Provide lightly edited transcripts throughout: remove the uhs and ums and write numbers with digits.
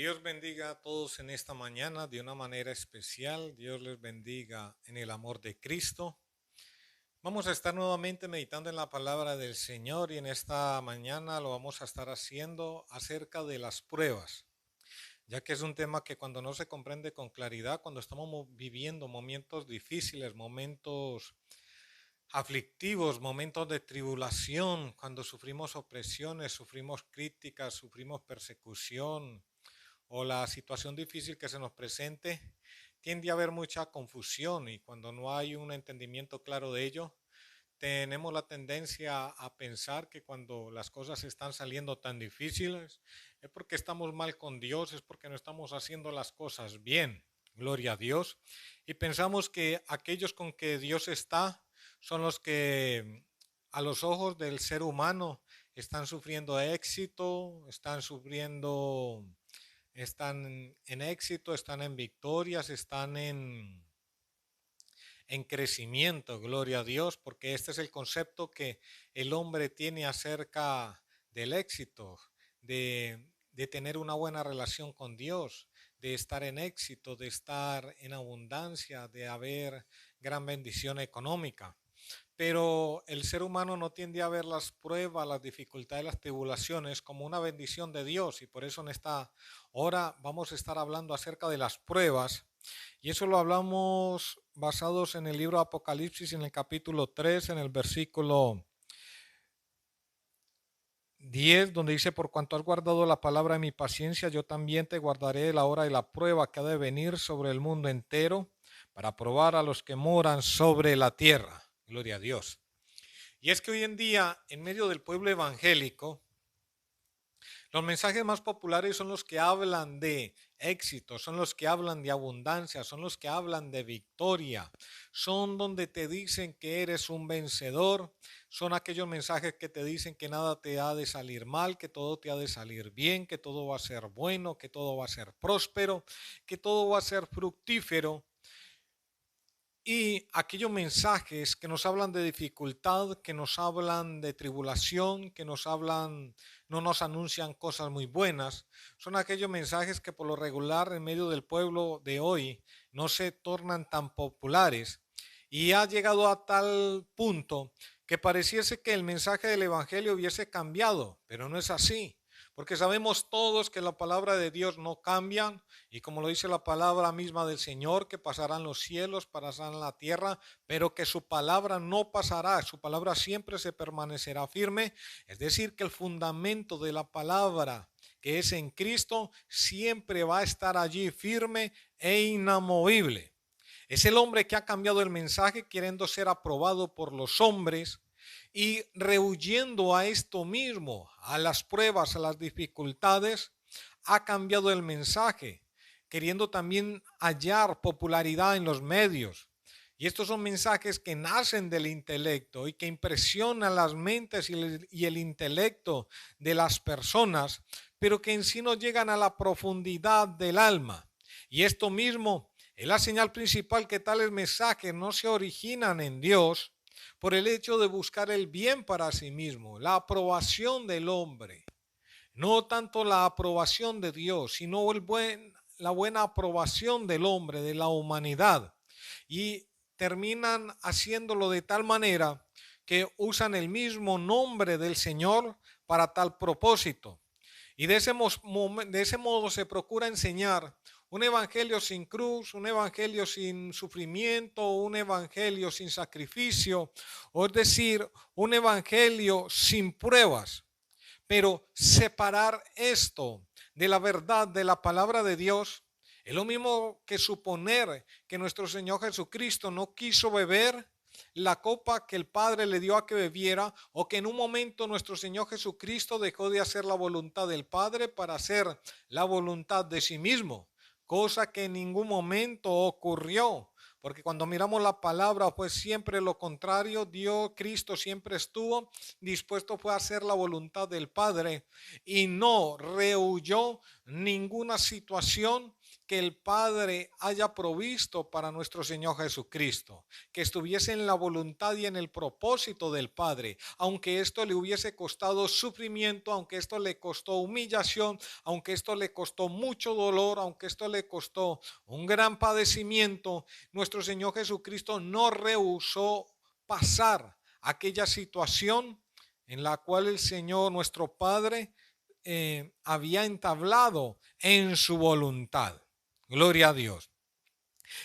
Dios bendiga a todos en esta mañana de una manera especial. Dios les bendiga en el amor de Cristo. Vamos a estar nuevamente meditando en la palabra del Señor y en esta mañana lo vamos a estar haciendo acerca de las pruebas, ya que es un tema que cuando no se comprende con claridad, cuando estamos viviendo momentos difíciles, momentos aflictivos, momentos de tribulación, cuando sufrimos opresiones, sufrimos críticas, sufrimos persecución, o la situación difícil que se nos presente, tiende a haber mucha confusión y cuando no hay un entendimiento claro de ello, tenemos la tendencia a pensar que cuando las cosas están saliendo tan difíciles es porque estamos mal con Dios, es porque no estamos haciendo las cosas bien. Gloria a Dios. Y pensamos que aquellos con que Dios está son los que a los ojos del ser humano están sufriendo éxito, están en éxito, están en victorias, están en crecimiento, gloria a Dios, porque este es el concepto que el hombre tiene acerca del éxito, de tener una buena relación con Dios, de estar en éxito, de estar en abundancia, de haber gran bendición económica. Pero el ser humano no tiende a ver las pruebas, las dificultades, las tribulaciones como una bendición de Dios. Y por eso en esta hora vamos a estar hablando acerca de las pruebas. Y eso lo hablamos basados en el libro de Apocalipsis, en el capítulo 3, en el versículo 10, donde dice: por cuanto has guardado la palabra de mi paciencia, yo también te guardaré de la hora de la prueba que ha de venir sobre el mundo entero, para probar a los que moran sobre la tierra. Gloria a Dios. Y es que hoy en día, en medio del pueblo evangélico, los mensajes más populares son los que hablan de éxito, son los que hablan de abundancia, son los que hablan de victoria, son donde te dicen que eres un vencedor, son aquellos mensajes que te dicen que nada te ha de salir mal, que todo te ha de salir bien, que todo va a ser bueno, que todo va a ser próspero, que todo va a ser fructífero. Y aquellos mensajes que nos hablan de dificultad, que nos hablan de tribulación, que nos hablan, no nos anuncian cosas muy buenas, son aquellos mensajes que por lo regular en medio del pueblo de hoy no se tornan tan populares. Y ha llegado a tal punto que pareciese que el mensaje del evangelio hubiese cambiado, pero no es así. Porque sabemos todos que la palabra de Dios no cambia, y como lo dice la palabra misma del Señor, que pasarán los cielos, pasarán la tierra, pero que su palabra no pasará, su palabra siempre se permanecerá firme. Es decir, que el fundamento de la palabra, que es en Cristo, siempre va a estar allí firme e inamovible. Es el hombre que ha cambiado el mensaje queriendo ser aprobado por los hombres y rehuyendo a esto mismo, a las pruebas, a las dificultades, ha cambiado el mensaje, queriendo también hallar popularidad en los medios. Y estos son mensajes que nacen del intelecto y que impresionan las mentes y el intelecto de las personas, pero que en sí no llegan a la profundidad del alma. Y esto mismo es la señal principal que tales mensajes no se originan en Dios por el hecho de buscar el bien para sí mismo, la aprobación del hombre. No tanto la aprobación de Dios, sino la buena aprobación del hombre, de la humanidad. Y terminan haciéndolo de tal manera que usan el mismo nombre del Señor para tal propósito. Y de ese modo se procura enseñar un evangelio sin cruz, un evangelio sin sufrimiento, un evangelio sin sacrificio, o es decir, un evangelio sin pruebas. Pero separar esto de la verdad de la palabra de Dios es lo mismo que suponer que nuestro Señor Jesucristo no quiso beber la copa que el Padre le dio a que bebiera, o que en un momento nuestro Señor Jesucristo dejó de hacer la voluntad del Padre para hacer la voluntad de sí mismo, cosa que en ningún momento ocurrió. Porque cuando miramos la palabra fue siempre lo contrario. Dios, Cristo siempre estuvo dispuesto fue a hacer la voluntad del Padre y no rehuyó ninguna situación que el Padre haya provisto para nuestro Señor Jesucristo, que estuviese en la voluntad y en el propósito del Padre, aunque esto le hubiese costado sufrimiento, aunque esto le costó humillación, aunque esto le costó mucho dolor, aunque esto le costó un gran padecimiento, nuestro Señor Jesucristo no rehusó pasar aquella situación en la cual el Señor, nuestro Padre, había entablado en su voluntad. Gloria a Dios.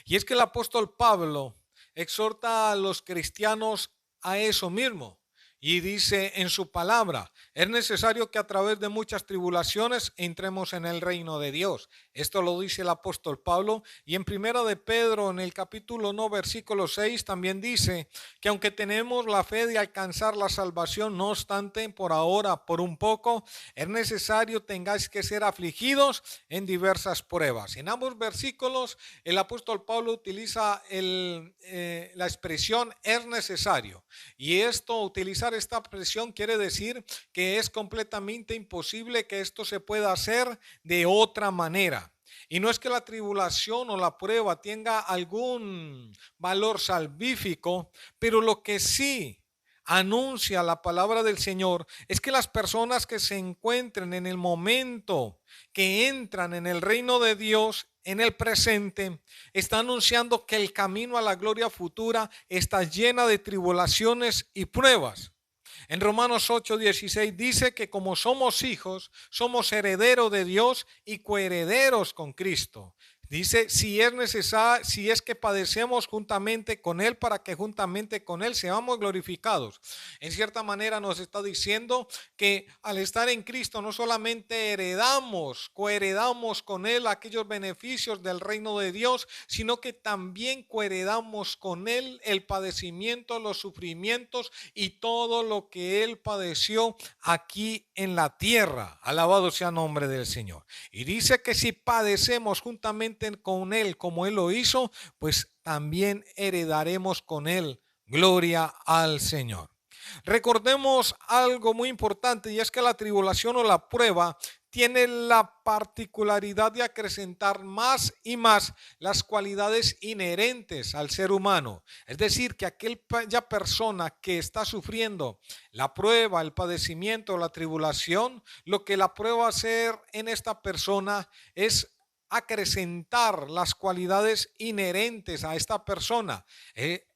Y es que el apóstol Pablo exhorta a los cristianos a eso mismo. Y dice en su palabra, es necesario que a través de muchas tribulaciones entremos en el reino de Dios. Esto lo dice el apóstol Pablo. Y en primera de Pedro, en el capítulo 1, versículo 6, también dice que aunque tenemos la fe de alcanzar la salvación, no obstante, por ahora, por un poco, es necesario tengáis que ser afligidos en diversas pruebas. En ambos versículos, el apóstol Pablo utiliza la expresión es necesario. Y utilizar esta expresión quiere decir que es completamente imposible que esto se pueda hacer de otra manera. Y no es que la tribulación o la prueba tenga algún valor salvífico, pero lo que sí anuncia la palabra del Señor es que las personas que se encuentren en el momento que entran en el reino de Dios en el presente, está anunciando que el camino a la gloria futura está llena de tribulaciones y pruebas. En Romanos 8:16 dice que como somos hijos, somos herederos de Dios y coherederos con Cristo. Dice, si es necesario, si es que padecemos juntamente con Él, para que juntamente con Él seamos glorificados. En cierta manera nos está diciendo que al estar en Cristo no solamente coheredamos con Él aquellos beneficios del reino de Dios, sino que también coheredamos con Él el padecimiento, los sufrimientos y todo lo que Él padeció aquí en la tierra. Alabado sea el nombre del Señor. Y dice que si padecemos juntamente con Él como Él lo hizo, pues también heredaremos con Él. Gloria al Señor. Recordemos algo muy importante, y es que la tribulación o la prueba tiene la particularidad de acrecentar más y más las cualidades inherentes al ser humano. Es decir, que aquella persona que está sufriendo la prueba, el padecimiento, la tribulación, lo que la prueba va a hacer en esta persona es acrecentar las cualidades inherentes a esta persona.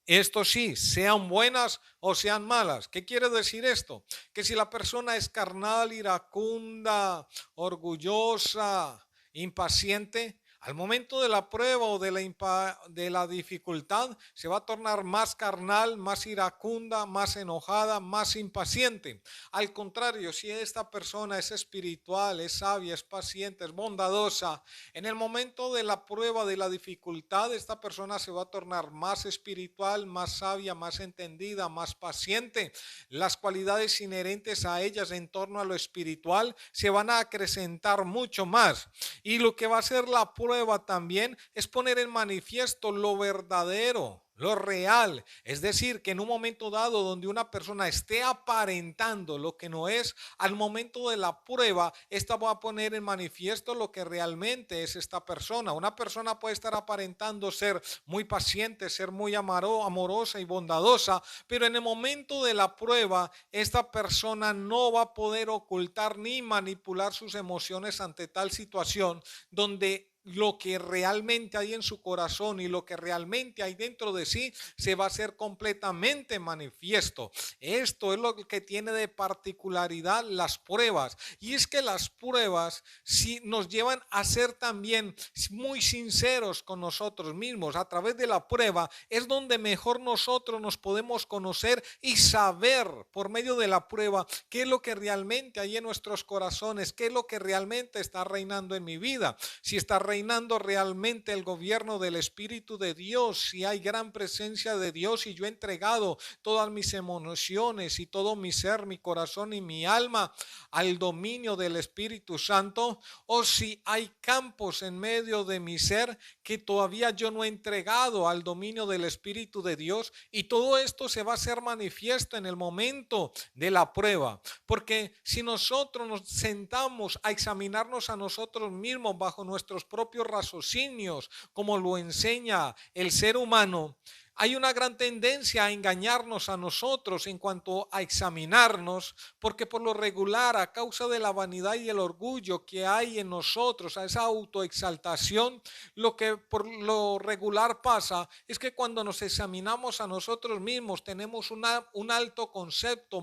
Esto sí, sean buenas o sean malas. ¿Qué quiere decir esto? Que si la persona es carnal, iracunda, orgullosa, impaciente, al momento de la prueba o de la dificultad, se va a tornar más carnal, más iracunda, más enojada, más impaciente. Al contrario, si esta persona es espiritual, es sabia, es paciente, es bondadosa, en el momento de la prueba, de la dificultad, esta persona se va a tornar más espiritual, más sabia, más entendida, más paciente. Las cualidades inherentes a ellas en torno a lo espiritual se van a acrecentar mucho más. Y lo que va a hacer la prueba también es poner en manifiesto lo verdadero, lo real. Es decir, que en un momento dado donde una persona esté aparentando lo que no es, al momento de la prueba, esta va a poner en manifiesto lo que realmente es esta persona. Una persona puede estar aparentando ser muy paciente, ser muy amorosa y bondadosa, pero en el momento de la prueba, esta persona no va a poder ocultar ni manipular sus emociones ante tal situación donde lo que realmente hay en su corazón y lo que realmente hay dentro de sí se va a hacer completamente manifiesto. Esto es lo que tiene de particularidad las pruebas, y es que las pruebas sí nos llevan a ser también muy sinceros con nosotros mismos. A través de la prueba es donde mejor nosotros nos podemos conocer y saber por medio de la prueba qué es lo que realmente hay en nuestros corazones, qué es lo que realmente está reinando en mi vida, si está reinando realmente el gobierno del Espíritu de Dios, si hay gran presencia de Dios y yo he entregado todas mis emociones y todo mi ser, mi corazón y mi alma al dominio del Espíritu Santo, o si hay campos en medio de mi ser que todavía yo no he entregado al dominio del Espíritu de Dios. Y todo esto se va a hacer manifiesto en el momento de la prueba, porque si nosotros nos sentamos a examinarnos a nosotros mismos bajo nuestros propios propios raciocinios, como lo enseña el ser humano, hay una gran tendencia a engañarnos a nosotros en cuanto a examinarnos, porque por lo regular, a causa de la vanidad y el orgullo que hay en nosotros, a esa autoexaltación, lo que por lo regular pasa es que cuando nos examinamos a nosotros mismos tenemos un alto concepto,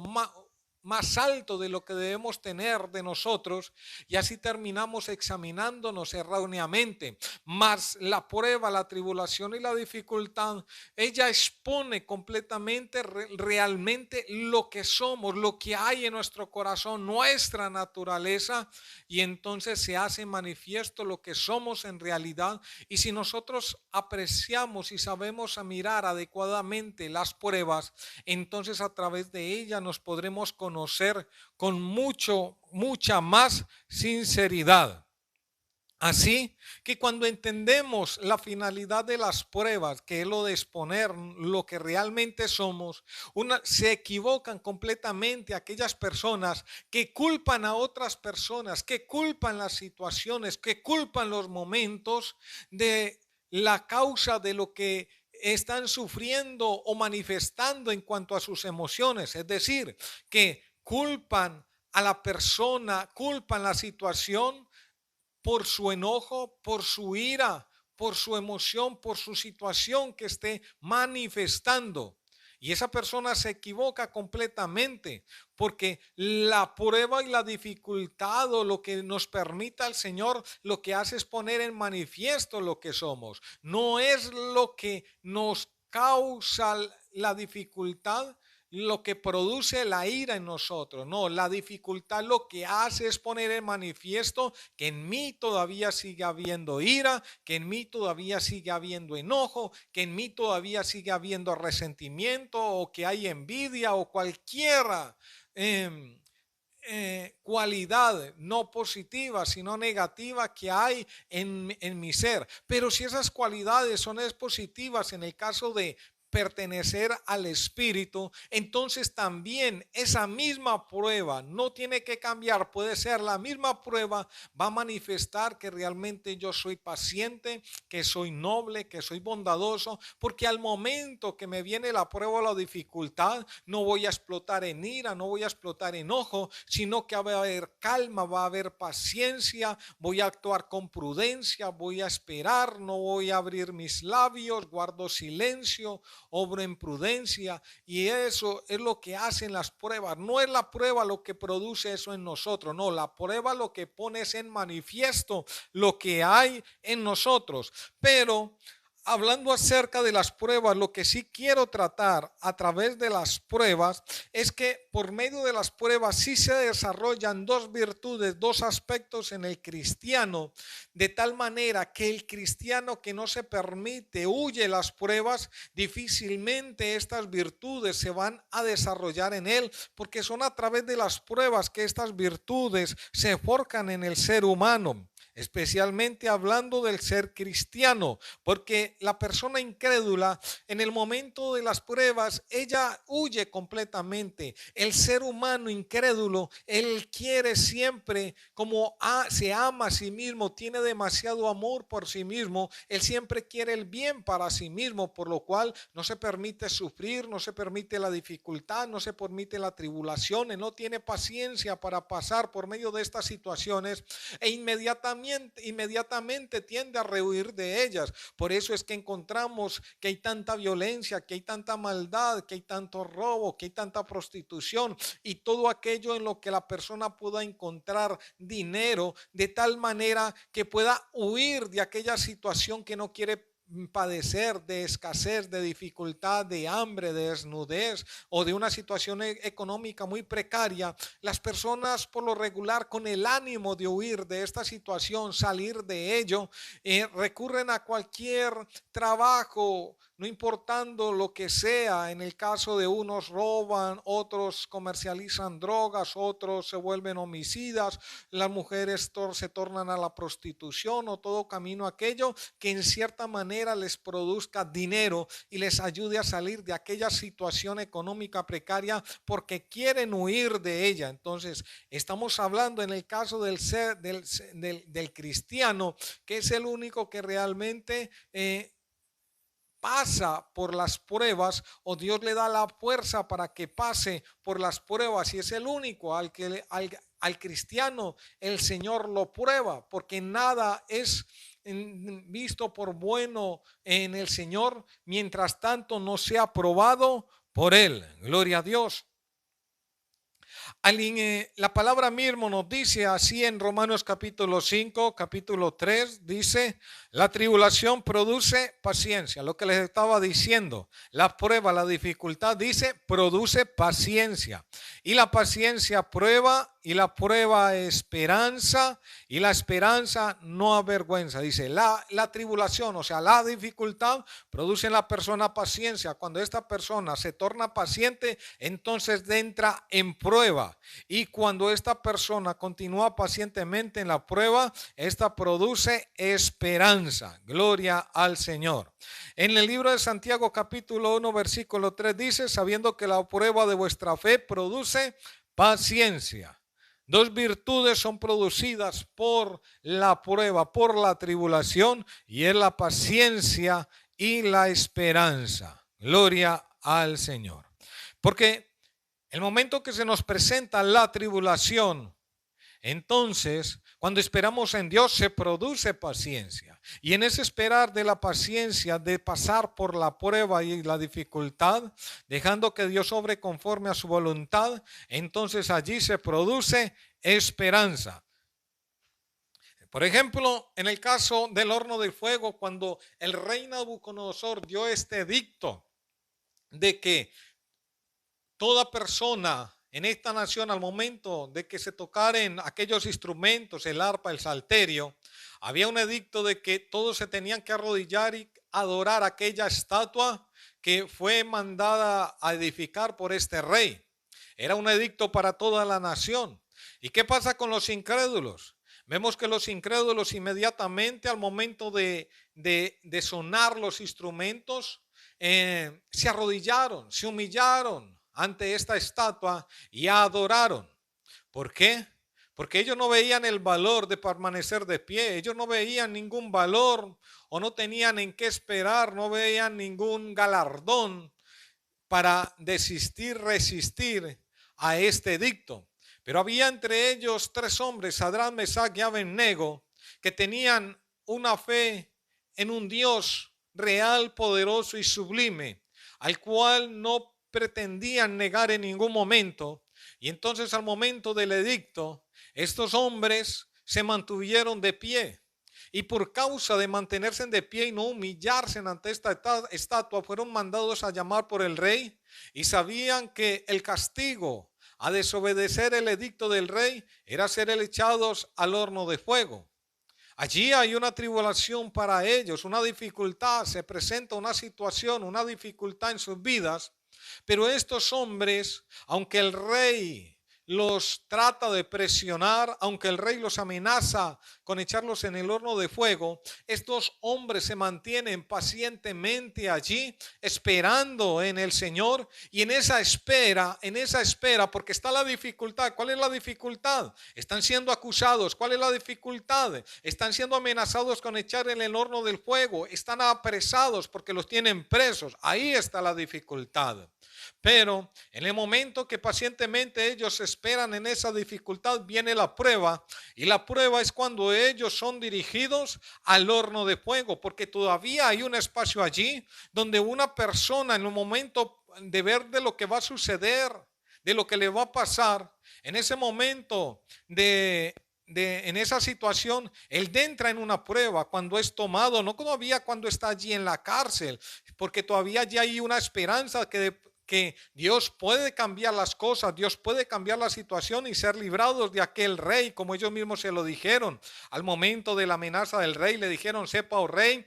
más alto de lo que debemos tener de nosotros, y así terminamos examinándonos erróneamente. Mas la prueba, la tribulación y la dificultad, ella expone completamente, realmente lo que somos, lo que hay en nuestro corazón, nuestra naturaleza, y entonces se hace manifiesto lo que somos en realidad. Y si nosotros apreciamos y sabemos a mirar adecuadamente las pruebas, entonces a través de ellas nos podremos conocer con mucha más sinceridad. Así que cuando entendemos la finalidad de las pruebas, que es lo de exponer lo que realmente somos, se equivocan completamente aquellas personas que culpan a otras personas, que culpan las situaciones, que culpan los momentos de la causa de lo que están sufriendo o manifestando en cuanto a sus emociones. Es decir, que culpan a la persona, culpan la situación por su enojo, por su ira, por su emoción, por su situación que esté manifestando. Y esa persona se equivoca completamente, porque la prueba y la dificultad, o lo que nos permita el Señor, lo que hace es poner en manifiesto lo que somos. No es lo que nos causa la dificultad lo que produce la ira en nosotros. No, la dificultad lo que hace es poner en manifiesto que en mí todavía sigue habiendo ira, que en mí todavía sigue habiendo enojo, que en mí todavía sigue habiendo resentimiento, o que hay envidia o cualquiera cualidad no positiva sino negativa que hay en mi ser. Pero si esas cualidades son positivas en el caso de pertenecer al Espíritu, entonces también esa misma prueba no tiene que cambiar, puede ser la misma prueba, va a manifestar que realmente yo soy paciente, que soy noble, que soy bondadoso, porque al momento que me viene la prueba o la dificultad, no voy a explotar en ira, no voy a explotar en enojo, sino que va a haber calma, va a haber paciencia, voy a actuar con prudencia, voy a esperar, no voy a abrir mis labios, guardo silencio, obro en prudencia. Y eso es lo que hacen las pruebas. No es la prueba lo que produce eso en nosotros, no, la prueba lo que pone es en manifiesto lo que hay en nosotros. Pero hablando acerca de las pruebas, lo que sí quiero tratar a través de las pruebas es que por medio de las pruebas sí se desarrollan dos virtudes, dos aspectos en el cristiano, de tal manera que el cristiano que no se permite, huye las pruebas, difícilmente estas virtudes se van a desarrollar en él, porque son a través de las pruebas que estas virtudes se forjan en el ser humano. Especialmente hablando del ser cristiano, porque la persona incrédula en el momento de las pruebas, ella huye completamente. El ser humano incrédulo, él quiere siempre, como se ama a sí mismo, tiene demasiado amor por sí mismo, él siempre quiere el bien para sí mismo, por lo cual no se permite sufrir, no se permite la dificultad, no se permite la tribulación, él no tiene paciencia para pasar por medio de estas situaciones, e inmediatamente tiende a rehuir de ellas. Por eso es que encontramos que hay tanta violencia, que hay tanta maldad, que hay tanto robo, que hay tanta prostitución y todo aquello en lo que la persona pueda encontrar dinero, de tal manera que pueda huir de aquella situación que no quiere padecer, de escasez, de dificultad, de hambre, de desnudez o de una situación económica muy precaria. Las personas por lo regular, con el ánimo de huir de esta situación, salir de ello, recurren a cualquier trabajo no importando lo que sea. En el caso de unos roban, otros comercializan drogas, otros se vuelven homicidas, las mujeres se tornan a la prostitución o todo camino aquello que en cierta manera les produzca dinero y les ayude a salir de aquella situación económica precaria porque quieren huir de ella. Entonces, estamos hablando en el caso del cristiano, que es el único que realmente pasa por las pruebas, o Dios le da la fuerza para que pase por las pruebas, y es el único al cristiano el Señor lo prueba, porque nada es visto por bueno en el Señor mientras tanto no sea probado por Él. Gloria a Dios. La palabra mismo nos dice así en Romanos capítulo 5, capítulo 3, dice: la tribulación produce paciencia. Lo que les estaba diciendo, la prueba, la dificultad, dice, produce paciencia. Y la paciencia prueba, y la prueba esperanza, y la esperanza no avergüenza. Dice, la tribulación, o sea, la dificultad, produce en la persona paciencia. Cuando esta persona se torna paciente, entonces entra en prueba. Y cuando esta persona continúa pacientemente en la prueba, esta produce esperanza. Gloria al Señor. En el libro de Santiago capítulo 1 versículo 3 dice: sabiendo que la prueba de vuestra fe produce paciencia. Dos virtudes son producidas por la prueba, por la tribulación, y es la paciencia y la esperanza. Gloria al Señor. Porque el momento que se nos presenta la tribulación, entonces, cuando esperamos en Dios, se produce paciencia. Y en ese esperar de la paciencia, de pasar por la prueba y la dificultad, dejando que Dios obre conforme a su voluntad, entonces allí se produce esperanza. Por ejemplo, en el caso del horno de fuego, cuando el rey Nabucodonosor dio este edicto de que toda persona en esta nación, al momento de que se tocaren aquellos instrumentos, el arpa, el salterio, había un edicto de que todos se tenían que arrodillar y adorar aquella estatua que fue mandada a edificar por este rey. Era un edicto para toda la nación. ¿Y qué pasa con los incrédulos? Vemos que los incrédulos inmediatamente al momento de sonar los instrumentos se arrodillaron, se humillaron ante esta estatua y adoraron. ¿Por qué? Porque ellos no veían el valor de permanecer de pie, ellos no veían ningún valor o no tenían en qué esperar, no veían ningún galardón para resistir a este edicto. Pero había entre ellos tres hombres, Sadrach, Mesach y Abednego, que tenían una fe en un Dios real, poderoso y sublime, al cual no pretendían negar en ningún momento. Y entonces al momento del edicto, estos hombres se mantuvieron de pie. Y por causa de mantenerse de pie y no humillarse ante esta estatua, fueron mandados a llamar por el rey, y sabían que el castigo a desobedecer el edicto del rey era ser echados al horno de fuego. Allí hay una tribulación para ellos, una dificultad, se presenta una situación, una dificultad en sus vidas. Pero estos hombres, aunque el rey los trata de presionar, aunque el rey los amenaza con echarlos en el horno de fuego, estos hombres se mantienen pacientemente allí, esperando en el Señor. Y en esa espera, porque está la dificultad. ¿Cuál es la dificultad? Están siendo acusados. ¿Cuál es la dificultad? Están siendo amenazados con echar en el horno del fuego. Están apresados porque los tienen presos. Ahí está la dificultad. Pero en el momento que pacientemente ellos esperan en esa dificultad, viene la prueba. Y la prueba es cuando ellos son dirigidos al horno de fuego, porque todavía hay un espacio allí donde una persona, en un momento de ver de lo que va a suceder, de lo que le va a pasar, en ese momento en esa situación, él entra en una prueba cuando es tomado, no todavía cuando está allí en la cárcel, porque todavía ya hay una esperanza que Dios puede cambiar las cosas, Dios puede cambiar la situación y ser librados de aquel rey, como ellos mismos se lo dijeron. Al momento de la amenaza del rey le dijeron: sepa, oh rey,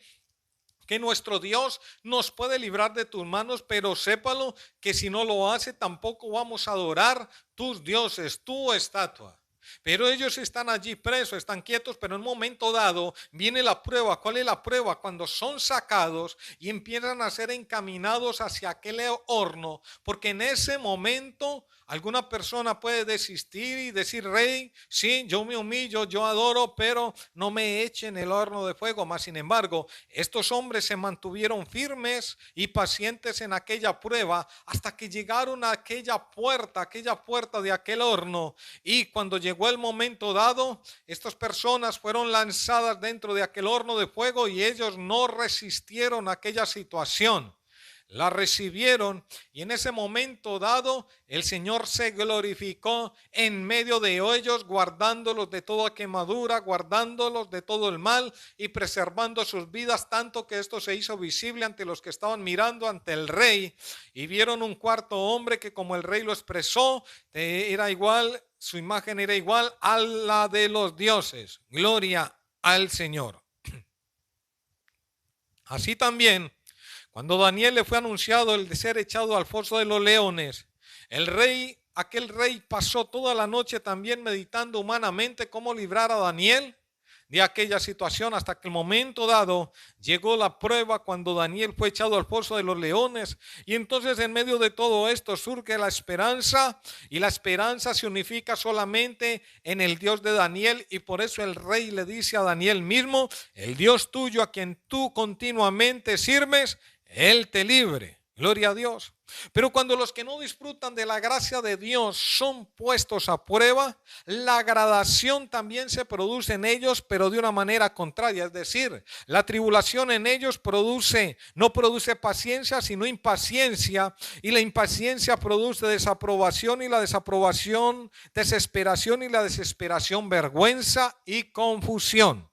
que nuestro Dios nos puede librar de tus manos, pero sépalo que si no lo hace, tampoco vamos a adorar tus dioses, tu estatua. Pero ellos están allí presos, están quietos, pero en un momento dado viene la prueba. ¿Cuál es la prueba? Cuando son sacados y empiezan a ser encaminados hacia aquel horno, porque en ese momento alguna persona puede desistir y decir: rey, sí, yo me humillo, yo adoro, pero no me echen el horno de fuego. Mas sin embargo, estos hombres se mantuvieron firmes y pacientes en aquella prueba hasta que llegaron a aquella puerta de aquel horno. Y cuando llegó el momento dado, estas personas fueron lanzadas dentro de aquel horno de fuego y ellos no resistieron aquella situación. La recibieron y en ese momento dado el Señor se glorificó en medio de ellos, guardándolos de toda quemadura, guardándolos de todo el mal y preservando sus vidas, tanto que esto se hizo visible ante los que estaban mirando ante el rey. Y vieron un cuarto hombre que, como el rey lo expresó, era igual, su imagen era igual a la de los dioses. Gloria al Señor. Así también, cuando Daniel le fue anunciado el de ser echado al foso de los leones, aquel rey pasó toda la noche también meditando humanamente cómo librar a Daniel de aquella situación, hasta que el momento dado llegó la prueba cuando Daniel fue echado al foso de los leones. Y entonces en medio de todo esto surge la esperanza, y la esperanza se unifica solamente en el Dios de Daniel. Y por eso el rey le dice a Daniel mismo: el Dios tuyo a quien tú continuamente sirves, Él te libre. Gloria a Dios. Pero cuando los que no disfrutan de la gracia de Dios son puestos a prueba, la gradación también se produce en ellos, pero de una manera contraria. Es decir, la tribulación en ellos no produce paciencia, sino impaciencia. Y la impaciencia produce desaprobación, y la desaprobación desesperación, y la desesperación vergüenza y confusión.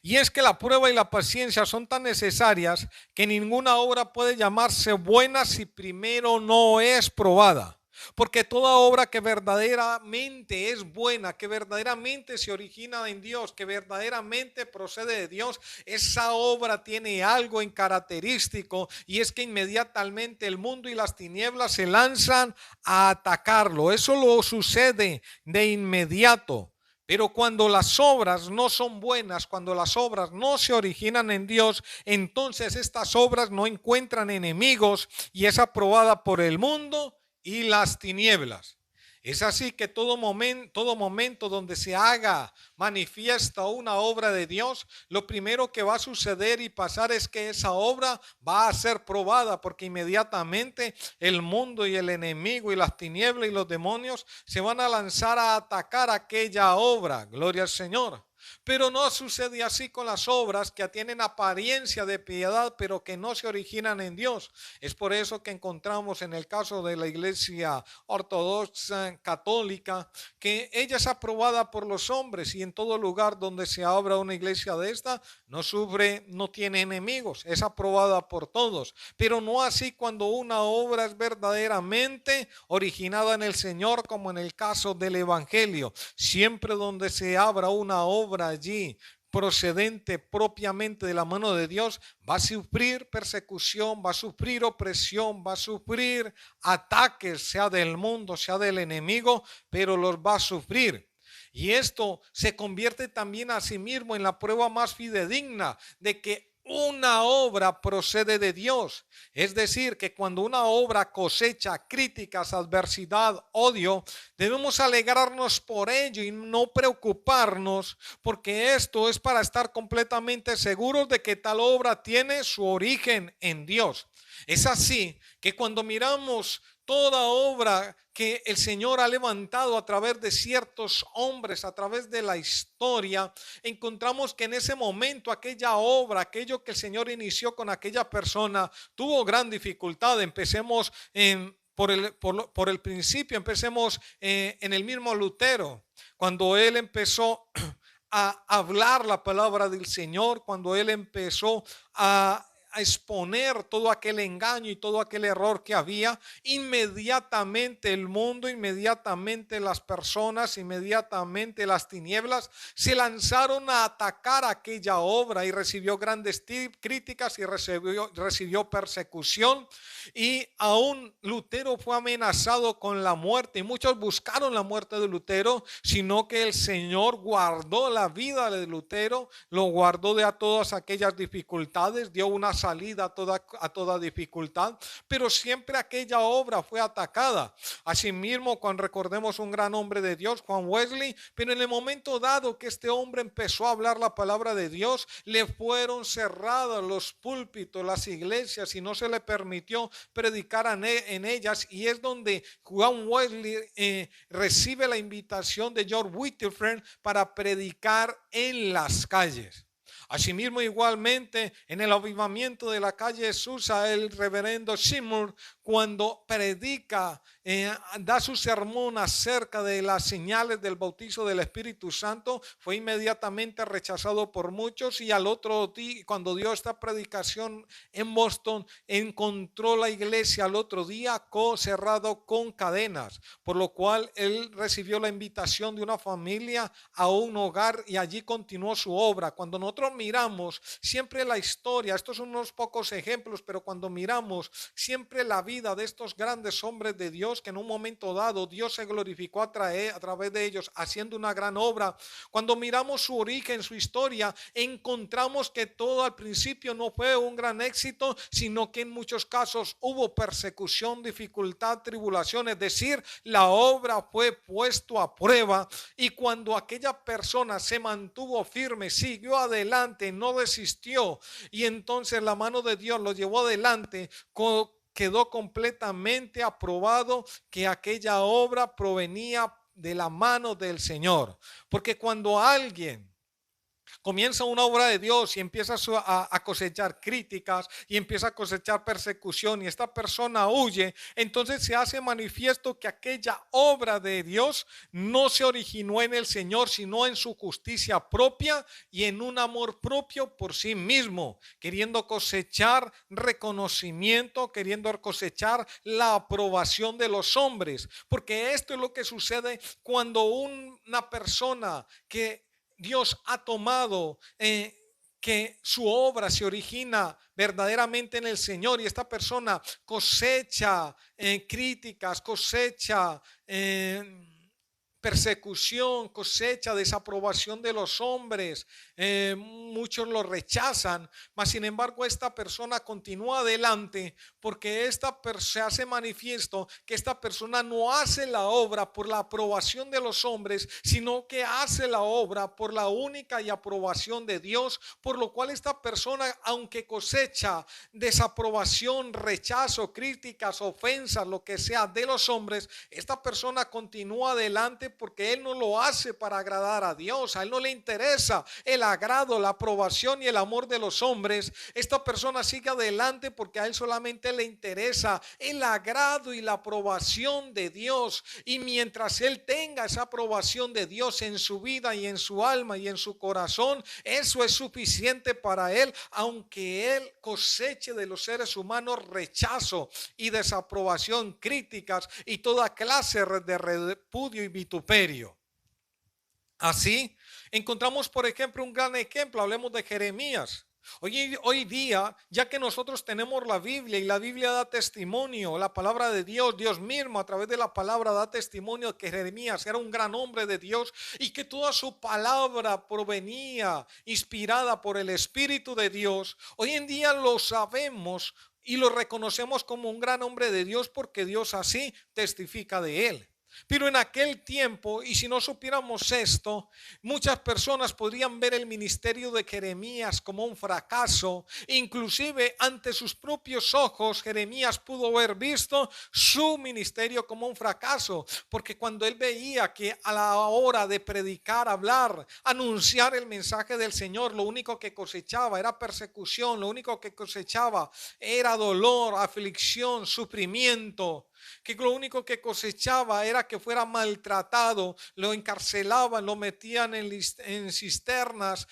Y es que la prueba y la paciencia son tan necesarias que ninguna obra puede llamarse buena si primero no es probada. Porque toda obra que verdaderamente es buena, que verdaderamente se origina en Dios, que verdaderamente procede de Dios, esa obra tiene algo en característico, y es que inmediatamente el mundo y las tinieblas se lanzan a atacarlo. Eso lo sucede de inmediato. Pero cuando las obras no son buenas, cuando las obras no se originan en Dios, entonces estas obras no encuentran enemigos y es aprobada por el mundo y las tinieblas. Es así que todo momento donde se haga manifiesta una obra de Dios, lo primero que va a suceder y pasar es que esa obra va a ser probada, porque inmediatamente el mundo y el enemigo y las tinieblas y los demonios se van a lanzar a atacar aquella obra. Gloria al Señor. Pero no sucede así con las obras que tienen apariencia de piedad, pero que no se originan en Dios. Es por eso que encontramos en el caso de la iglesia ortodoxa católica, que ella es aprobada por los hombres, y en todo lugar donde se abra una iglesia de esta, no tiene enemigos, es aprobada por todos. Pero no así cuando una obra es verdaderamente originada en el Señor, como en el caso del Evangelio. Siempre donde se abra una obra allí procedente propiamente de la mano de Dios, va a sufrir persecución, va a sufrir opresión, va a sufrir ataques, sea del mundo, sea del enemigo, pero los va a sufrir. Y esto se convierte también a sí mismo en la prueba más fidedigna de que una obra procede de Dios. Es decir, que cuando una obra cosecha críticas, adversidad, odio, debemos alegrarnos por ello y no preocuparnos, porque esto es para estar completamente seguros de que tal obra tiene su origen en Dios. Es así que cuando miramos toda obra que el Señor ha levantado a través de ciertos hombres, a través de la historia, encontramos que en ese momento aquella obra, aquello que el Señor inició con aquella persona, tuvo gran dificultad. Empecemos por el principio, empecemos en el mismo Lutero, cuando él empezó a hablar la palabra del Señor, cuando él empezó a a exponer todo aquel engaño y todo aquel error que había, inmediatamente el mundo, inmediatamente las personas, inmediatamente las tinieblas se lanzaron a atacar aquella obra y recibió grandes críticas y recibió persecución, y aún Lutero fue amenazado con la muerte y muchos buscaron la muerte de Lutero, sino que el Señor guardó la vida de Lutero, lo guardó de a todas aquellas dificultades, dio una salida a toda dificultad, pero siempre aquella obra fue atacada. Asimismo, cuando recordemos un gran hombre de Dios, Juan Wesley, pero en el momento dado que este hombre empezó a hablar la palabra de Dios, le fueron cerrados los púlpitos, las iglesias, y no se le permitió predicar en ellas, y es donde Juan Wesley recibe la invitación de George Whitefield para predicar en las calles. Asimismo, igualmente, en el avivamiento de la calle Susa, el reverendo Seymour, cuando predica, da su sermón acerca de las señales del bautizo del Espíritu Santo, fue inmediatamente rechazado por muchos, y al otro día, cuando dio esta predicación en Boston, encontró la iglesia al otro día cerrado con cadenas, por lo cual él recibió la invitación de una familia a un hogar y allí continuó su obra. Cuando nosotros miramos siempre la historia, estos son unos pocos ejemplos, pero cuando miramos siempre la vida de estos grandes hombres de Dios, que en un momento dado Dios se glorificó a través de ellos haciendo una gran obra, cuando miramos su origen, su historia, encontramos que todo al principio no fue un gran éxito, sino que en muchos casos hubo persecución, dificultad, tribulación, es decir, la obra fue puesto a prueba, y cuando aquella persona se mantuvo firme, siguió adelante, no desistió, y entonces la mano de Dios lo llevó adelante, quedó completamente aprobado que aquella obra provenía de la mano del Señor. Porque cuando alguien comienza una obra de Dios y empieza a cosechar críticas y empieza a cosechar persecución, y esta persona huye, entonces se hace manifiesto que aquella obra de Dios no se originó en el Señor, sino en su justicia propia y en un amor propio por sí mismo, queriendo cosechar reconocimiento, queriendo cosechar la aprobación de los hombres. Porque esto es lo que sucede cuando una persona que Dios ha tomado, que su obra se origina verdaderamente en el Señor, y esta persona cosecha críticas, cosecha persecución, cosecha desaprobación de los hombres, muchos lo rechazan, mas sin embargo esta persona continúa adelante, porque se hace manifiesto que esta persona no hace la obra por la aprobación de los hombres, sino que hace la obra por la única y aprobación de Dios, por lo cual esta persona, aunque cosecha desaprobación, rechazo, críticas, ofensas, lo que sea de los hombres, esta persona continúa adelante, porque él no lo hace para agradar a Dios. A él no le interesa el agrado, la aprobación y el amor de los hombres. Esta persona sigue adelante porque a él solamente le interesa el agrado y la aprobación de Dios, y mientras él tenga esa aprobación de Dios en su vida y en su alma y en su corazón, eso es suficiente para él, aunque él coseche de los seres humanos rechazo y desaprobación, críticas y toda clase de repudio y vituperio. Así encontramos, por ejemplo, un gran ejemplo. Hablemos de Jeremías. Hoy día, ya que nosotros tenemos la Biblia, y la Biblia da testimonio, la palabra de Dios, Dios mismo a través de la palabra da testimonio que Jeremías era un gran hombre de Dios, y que toda su palabra provenía inspirada por el Espíritu de Dios. Hoy en día lo sabemos y lo reconocemos como un gran hombre de Dios, porque Dios así testifica de él. Pero en aquel tiempo, y si no supiéramos esto, muchas personas podrían ver el ministerio de Jeremías como un fracaso. Inclusive ante sus propios ojos, Jeremías pudo haber visto su ministerio como un fracaso, porque cuando él veía que a la hora de predicar, hablar, anunciar el mensaje del Señor, lo único que cosechaba era persecución, lo único que cosechaba era dolor, aflicción, sufrimiento. que lo único que cosechaba era que fuera maltratado, lo encarcelaban, lo metían en cisternas,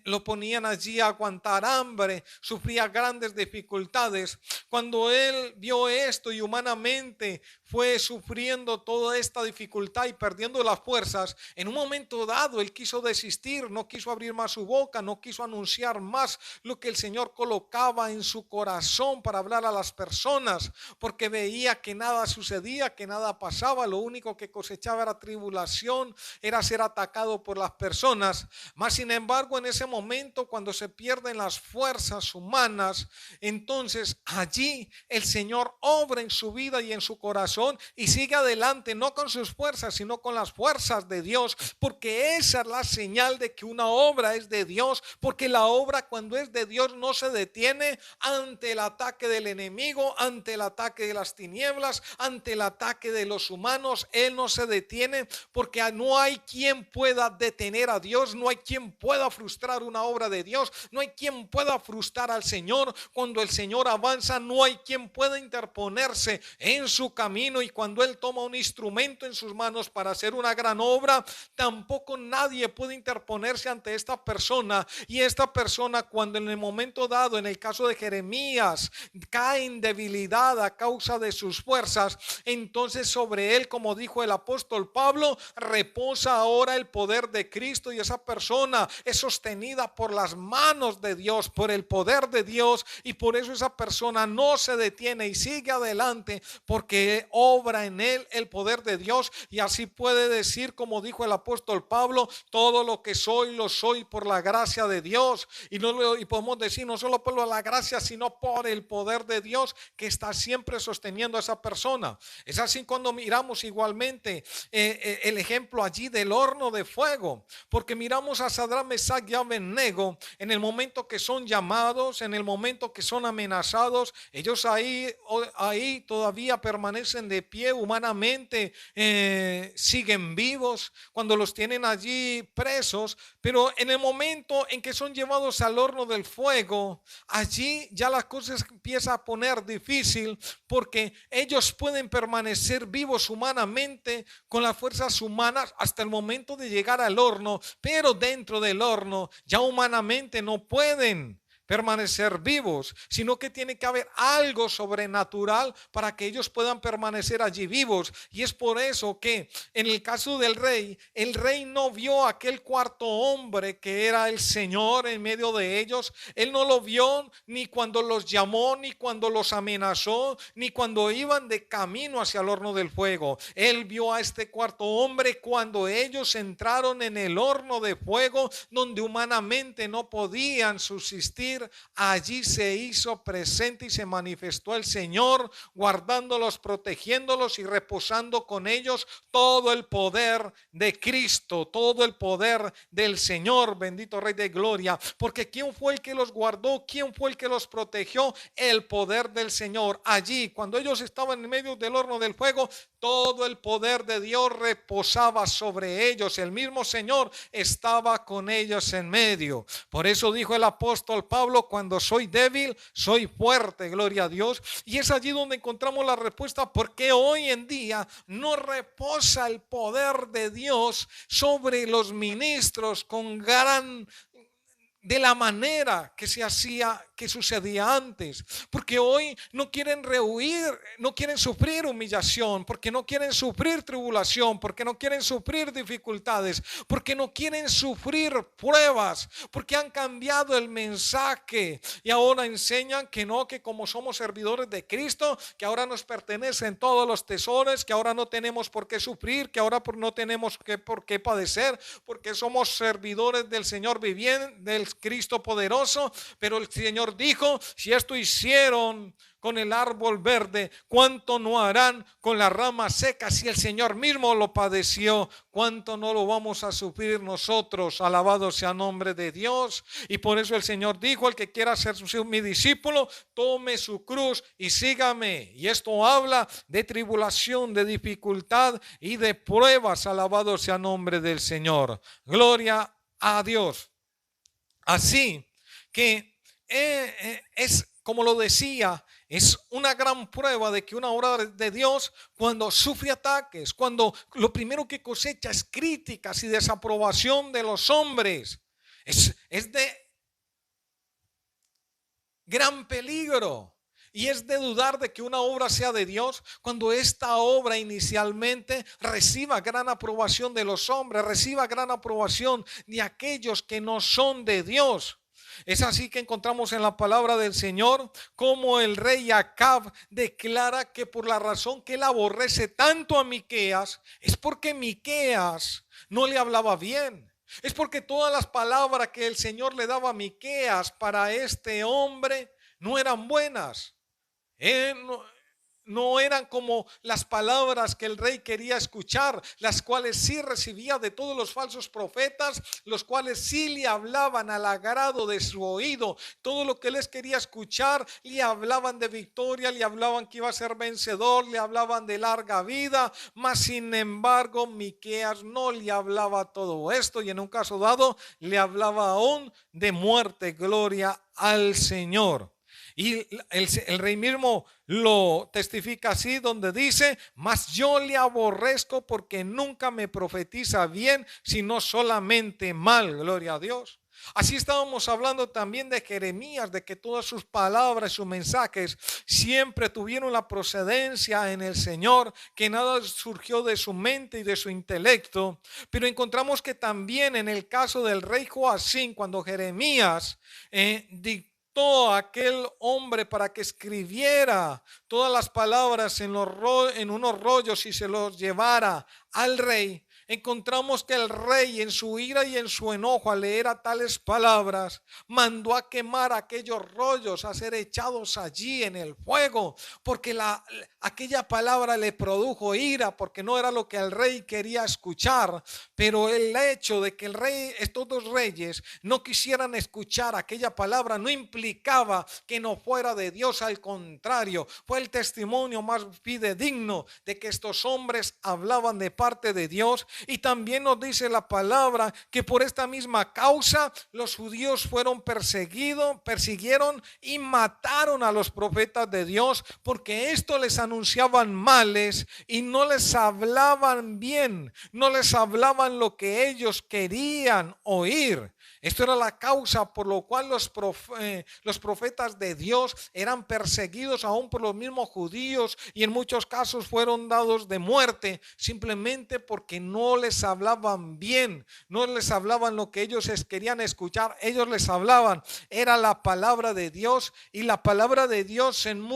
lo ponían allí a aguantar hambre, sufría grandes dificultades. Cuando él vio esto y humanamente fue sufriendo toda esta dificultad y perdiendo las fuerzas, en un momento dado él quiso desistir, no quiso abrir más su boca, no quiso anunciar más lo que el Señor colocaba en su corazón para hablar a las personas, porque veía que nada sucedía, que nada pasaba, lo único que cosechaba era tribulación, era ser atacado por las personas. Mas sin embargo, en ese momento, cuando se pierden las fuerzas humanas, entonces allí el Señor obra en su vida y en su corazón y sigue adelante, no con sus fuerzas, sino con las fuerzas de Dios, porque esa es la señal de que una obra es de Dios, porque la obra, cuando es de Dios, no se detiene ante el ataque del enemigo, ante el ataque de las tinieblas, ante el ataque de los humanos. Él no se detiene, porque no hay quien pueda detener a Dios, no hay quien pueda frustrar una obra de Dios, no hay quien pueda frustrar al Señor. Cuando el Señor avanza, no hay quien pueda interponerse en su camino, y cuando Él toma un instrumento en sus manos para hacer una gran obra, tampoco nadie puede interponerse ante esta persona. Y esta persona, cuando en el momento dado, en el caso de Jeremías, cae en debilidad a causa de sus fuerzas, entonces sobre él, como dijo el apóstol Pablo, reposa ahora el poder de Cristo, y esa persona es sostenida por las manos de Dios, por el poder de Dios, y por eso esa persona no se detiene y sigue adelante, porque obra en él el poder de Dios. Y así puede decir, como dijo el apóstol Pablo, todo lo que soy lo soy por la gracia de Dios. Y podemos decir, no solo por la gracia, sino por el poder de Dios que está siempre sosteniendo a esa persona. Es así cuando miramos igualmente el ejemplo allí del horno de fuego, porque miramos a Sadrach, Mesach y Abednego en el momento que son llamados, en el momento que son amenazados. Ellos ahí todavía permanecen de pie humanamente, siguen vivos cuando los tienen allí presos, pero en el momento en que son llevados al horno del fuego, allí ya las cosas empiezan a poner difícil, porque ellos pueden permanecer vivos humanamente con las fuerzas humanas hasta el momento de llegar al horno, pero dentro del horno ya humanamente no pueden permanecer vivos, sino que tiene que haber algo sobrenatural para que ellos puedan permanecer allí vivos. Y es por eso que en el caso del rey, el rey no vio a aquel cuarto hombre que era el Señor en medio de ellos. Él no lo vio ni cuando los llamó, ni cuando los amenazó, ni cuando iban de camino hacia el horno del fuego. Él vio a este cuarto hombre cuando ellos entraron en el horno de fuego, donde humanamente no podían subsistir. Allí se hizo presente y se manifestó el Señor, guardándolos, protegiéndolos y reposando con ellos todo el poder de Cristo, todo el poder del Señor, bendito Rey de Gloria. Porque ¿quién fue el que los guardó? ¿Quién fue el que los protegió? El poder del Señor. Allí, cuando ellos estaban en medio del horno del fuego, todo el poder de Dios reposaba sobre ellos. El mismo Señor estaba con ellos en medio. Por eso dijo el apóstol Pablo, cuando soy débil, soy fuerte, gloria a Dios. Y es allí donde encontramos la respuesta, porque hoy en día no reposa el poder de Dios sobre los ministros de la manera que se hacía, que sucedía antes, porque hoy no quieren rehuir, no quieren sufrir humillación, porque no quieren sufrir tribulación, porque no quieren sufrir dificultades, porque no quieren sufrir pruebas, porque han cambiado el mensaje y ahora enseñan que no, que como somos servidores de Cristo, que ahora nos pertenecen todos los tesoros, que ahora no tenemos por qué sufrir, que ahora no tenemos por qué padecer, porque somos servidores del Señor viviente, del Cristo poderoso. Pero el Señor dijo, si esto hicieron con el árbol verde, ¿cuánto no harán con la rama seca? Si el Señor mismo lo padeció, ¿cuánto no lo vamos a sufrir nosotros? Alabado sea el nombre de Dios. Y por eso el Señor dijo, el que quiera ser mi discípulo, tome su cruz y sígame. Y esto habla de tribulación, de dificultad y de pruebas. Alabado sea el nombre del Señor. Gloria a Dios. Así que es como lo decía, es una gran prueba de que una obra de Dios, cuando sufre ataques, cuando lo primero que cosecha es críticas y desaprobación de los hombres, es de gran peligro. Y es de dudar de que una obra sea de Dios cuando esta obra inicialmente reciba gran aprobación de los hombres, reciba gran aprobación de aquellos que no son de Dios. Es así que encontramos en la palabra del Señor como el rey Acab declara que por la razón que él aborrece tanto a Miqueas es porque Miqueas no le hablaba bien. Es porque todas las palabras que el Señor le daba a Miqueas para este hombre no eran buenas. No eran como las palabras que el rey quería escuchar, las cuales sí recibía de todos los falsos profetas, los cuales sí le hablaban al agrado de su oído. Todo lo que él les quería escuchar, le hablaban de victoria, le hablaban que iba a ser vencedor, le hablaban de larga vida, mas sin embargo Miqueas no le hablaba todo esto, y en un caso dado le hablaba aún de muerte. Gloria al Señor. Y el rey mismo lo testifica así, donde dice: mas yo le aborrezco porque nunca me profetiza bien, sino solamente mal. Gloria a Dios. Así estábamos hablando también de Jeremías, de que todas sus palabras, sus mensajes siempre tuvieron la procedencia en el Señor, que nada surgió de su mente y de su intelecto. Pero encontramos que también en el caso del rey Joacim, cuando Jeremías dictó a aquel hombre para que escribiera todas las palabras en unos rollos y se los llevara al rey, encontramos que el rey, en su ira y en su enojo al leer tales palabras, mandó a quemar aquellos rollos, a ser echados allí en el fuego, porque aquella palabra le produjo ira, porque no era lo que el rey quería escuchar. Pero el hecho de que estos dos reyes no quisieran escuchar aquella palabra no implicaba que no fuera de Dios. Al contrario, fue el testimonio más fidedigno de que estos hombres hablaban de parte de Dios. Y también nos dice la palabra que por esta misma causa los judíos fueron persiguieron y mataron a los profetas de Dios, porque esto les anunciaban males y no les hablaban bien, no les hablaban lo que ellos querían oír. Esto era la causa por lo cual los profetas de Dios eran perseguidos aún por los mismos judíos, y en muchos casos fueron dados de muerte, simplemente porque no les hablaban bien, no les hablaban lo que ellos querían escuchar. Ellos les hablaban, era la palabra de Dios, y la palabra de Dios en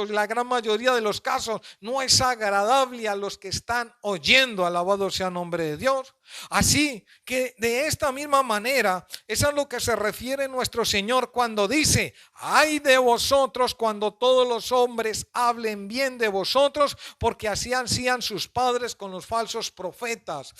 la gran mayoría de los casos no es agradable a los que están oyendo. Alabado sea el nombre de Dios. Así que de esta misma manera es a lo que se refiere nuestro Señor cuando dice: ay de vosotros cuando todos los hombres hablen bien de vosotros, porque así hacían sus padres con los falsos profetas.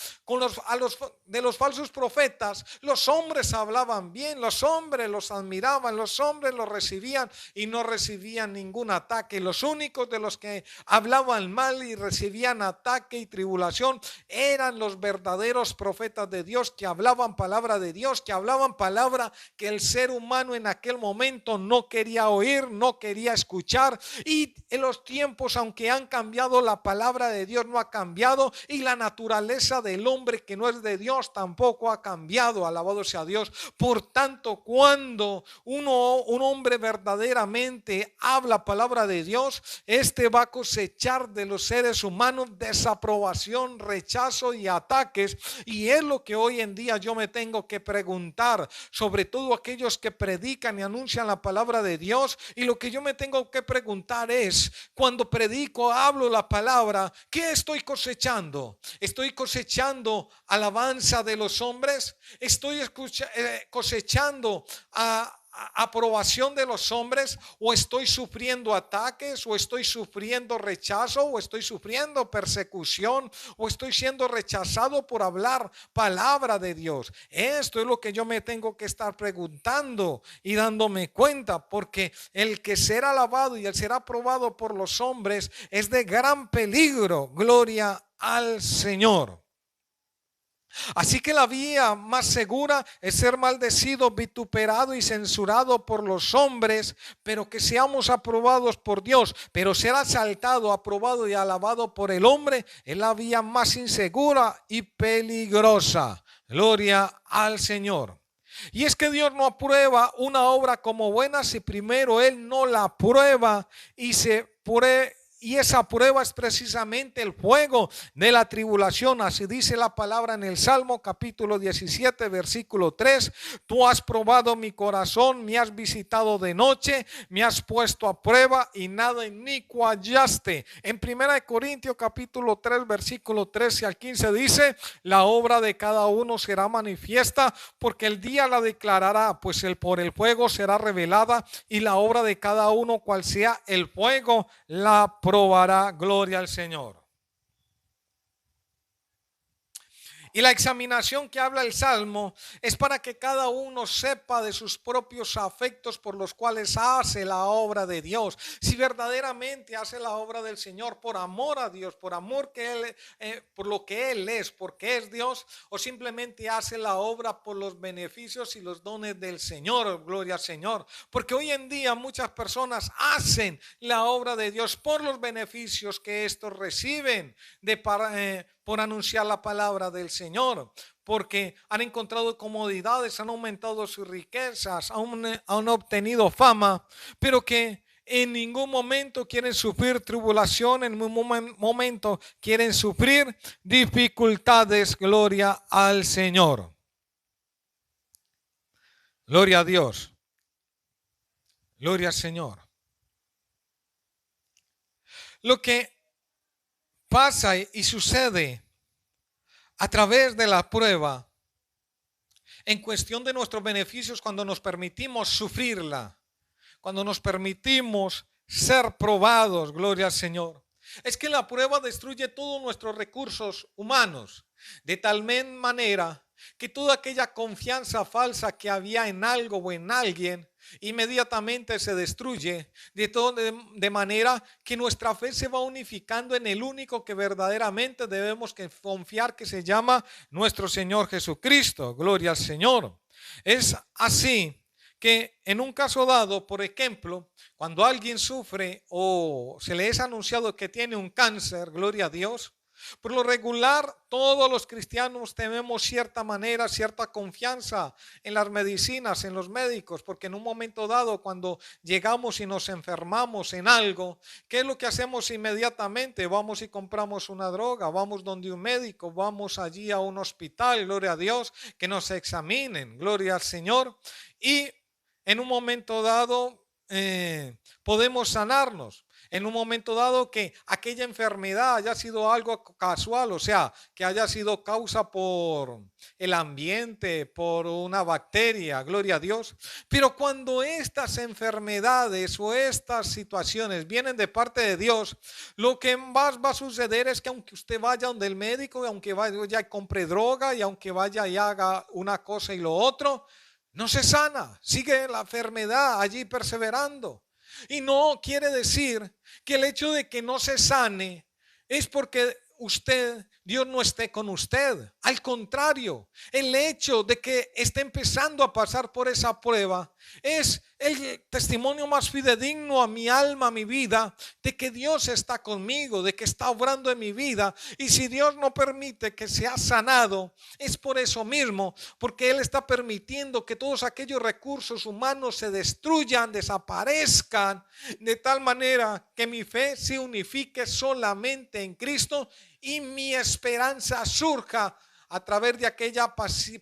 De los falsos profetas los hombres hablaban bien, los hombres los admiraban, los hombres los recibían y no recibían ningún ataque. Los únicos de los que hablaban mal y recibían ataque y tribulación eran los verdaderos profetas de Dios, que hablaban palabra de Dios, que hablaban palabra que el ser humano en aquel momento no quería oír, no quería escuchar. Y en los tiempos, aunque han cambiado, la palabra de Dios no ha cambiado, y la naturaleza del hombre que no es de Dios tampoco ha cambiado. Alabado sea Dios. Por tanto, cuando un hombre verdaderamente habla palabra de Dios, este va a cosechar de los seres humanos desaprobación, rechazo y ataques. Y es lo que hoy en día yo me tengo que preguntar, sobre todo aquellos que predican y anuncian la palabra de Dios. Y lo que yo me tengo que preguntar es: cuando predico, hablo la palabra, ¿qué estoy cosechando? ¿Estoy cosechando alabanza de los hombres? ¿Estoy cosechando aprobación de los hombres? ¿O estoy sufriendo ataques? ¿O estoy sufriendo rechazo? ¿O estoy sufriendo persecución? ¿O estoy siendo rechazado por hablar palabra de Dios? Esto es lo que yo me tengo que estar preguntando y dándome cuenta, porque el que será alabado y el será aprobado por los hombres es de gran peligro. Gloria al Señor. Así que la vía más segura es ser maldecido, vituperado y censurado por los hombres, pero que seamos aprobados por Dios. Pero ser asaltado, aprobado y alabado por el hombre es la vía más insegura y peligrosa. Gloria al Señor. Y es que Dios no aprueba una obra como buena si primero Él no la aprueba y esa prueba es precisamente el fuego de la tribulación. Así dice la palabra en el Salmo capítulo 17 versículo 3. Tú has probado mi corazón, me has visitado de noche, me has puesto a prueba y nada inicuo hallaste. En 1 Corintios capítulo 3 versículo 13 al 15 dice: la obra de cada uno será manifiesta, porque el día la declarará, pues por el fuego será revelada, y la obra de cada uno, cual sea el fuego, la probará. Gloria al Señor. Y la examinación que habla el Salmo es para que cada uno sepa de sus propios afectos por los cuales hace la obra de Dios. Si verdaderamente hace la obra del Señor por amor a Dios, por amor que Él, por lo que Él es, porque es Dios, o simplemente hace la obra por los beneficios y los dones del Señor. Gloria al Señor. Porque hoy en día muchas personas hacen la obra de Dios por los beneficios que estos reciben por anunciar la palabra del Señor, porque han encontrado comodidades, han aumentado sus riquezas, han obtenido fama, pero que en ningún momento quieren sufrir tribulación, en ningún momento quieren sufrir dificultades. Gloria al Señor. Gloria a Dios. Gloria al Señor. Lo que pasa y sucede a través de la prueba en cuestión de nuestros beneficios, cuando nos permitimos sufrirla, cuando nos permitimos ser probados, gloria al Señor, es que la prueba destruye todos nuestros recursos humanos, de tal manera que toda aquella confianza falsa que había en algo o en alguien inmediatamente se destruye, de manera que nuestra fe se va unificando en el único que verdaderamente debemos confiar, que se llama nuestro Señor Jesucristo. Gloria al Señor. Es así que en un caso dado, por ejemplo, cuando alguien sufre o se le es anunciado que tiene un cáncer, gloria a Dios, por lo regular, todos los cristianos tenemos cierta manera, cierta confianza en las medicinas, en los médicos, porque en un momento dado, cuando llegamos y nos enfermamos en algo, ¿qué es lo que hacemos inmediatamente? Vamos y compramos una droga, vamos donde un médico, vamos allí a un hospital, gloria a Dios, que nos examinen, gloria al Señor, y en un momento dado podemos sanarnos. En un momento dado que aquella enfermedad haya sido algo casual, o sea, que haya sido causa por el ambiente, por una bacteria, gloria a Dios. Pero cuando estas enfermedades o estas situaciones vienen de parte de Dios, lo que más va a suceder es que aunque usted vaya donde el médico, y aunque vaya y compre droga, y aunque vaya y haga una cosa y lo otro, no se sana, sigue la enfermedad allí perseverando. Y no quiere decir que el hecho de que no se sane es porque Dios no esté con usted. Al contrario, el hecho de que esté empezando a pasar por esa prueba es el testimonio más fidedigno a mi alma, a mi vida, de que Dios está conmigo, de que está obrando en mi vida. Y si Dios no permite que sea sanado, es por eso mismo, porque Él está permitiendo que todos aquellos recursos humanos se destruyan, desaparezcan, de tal manera que mi fe se unifique solamente en Cristo y mi esperanza surja a través de aquella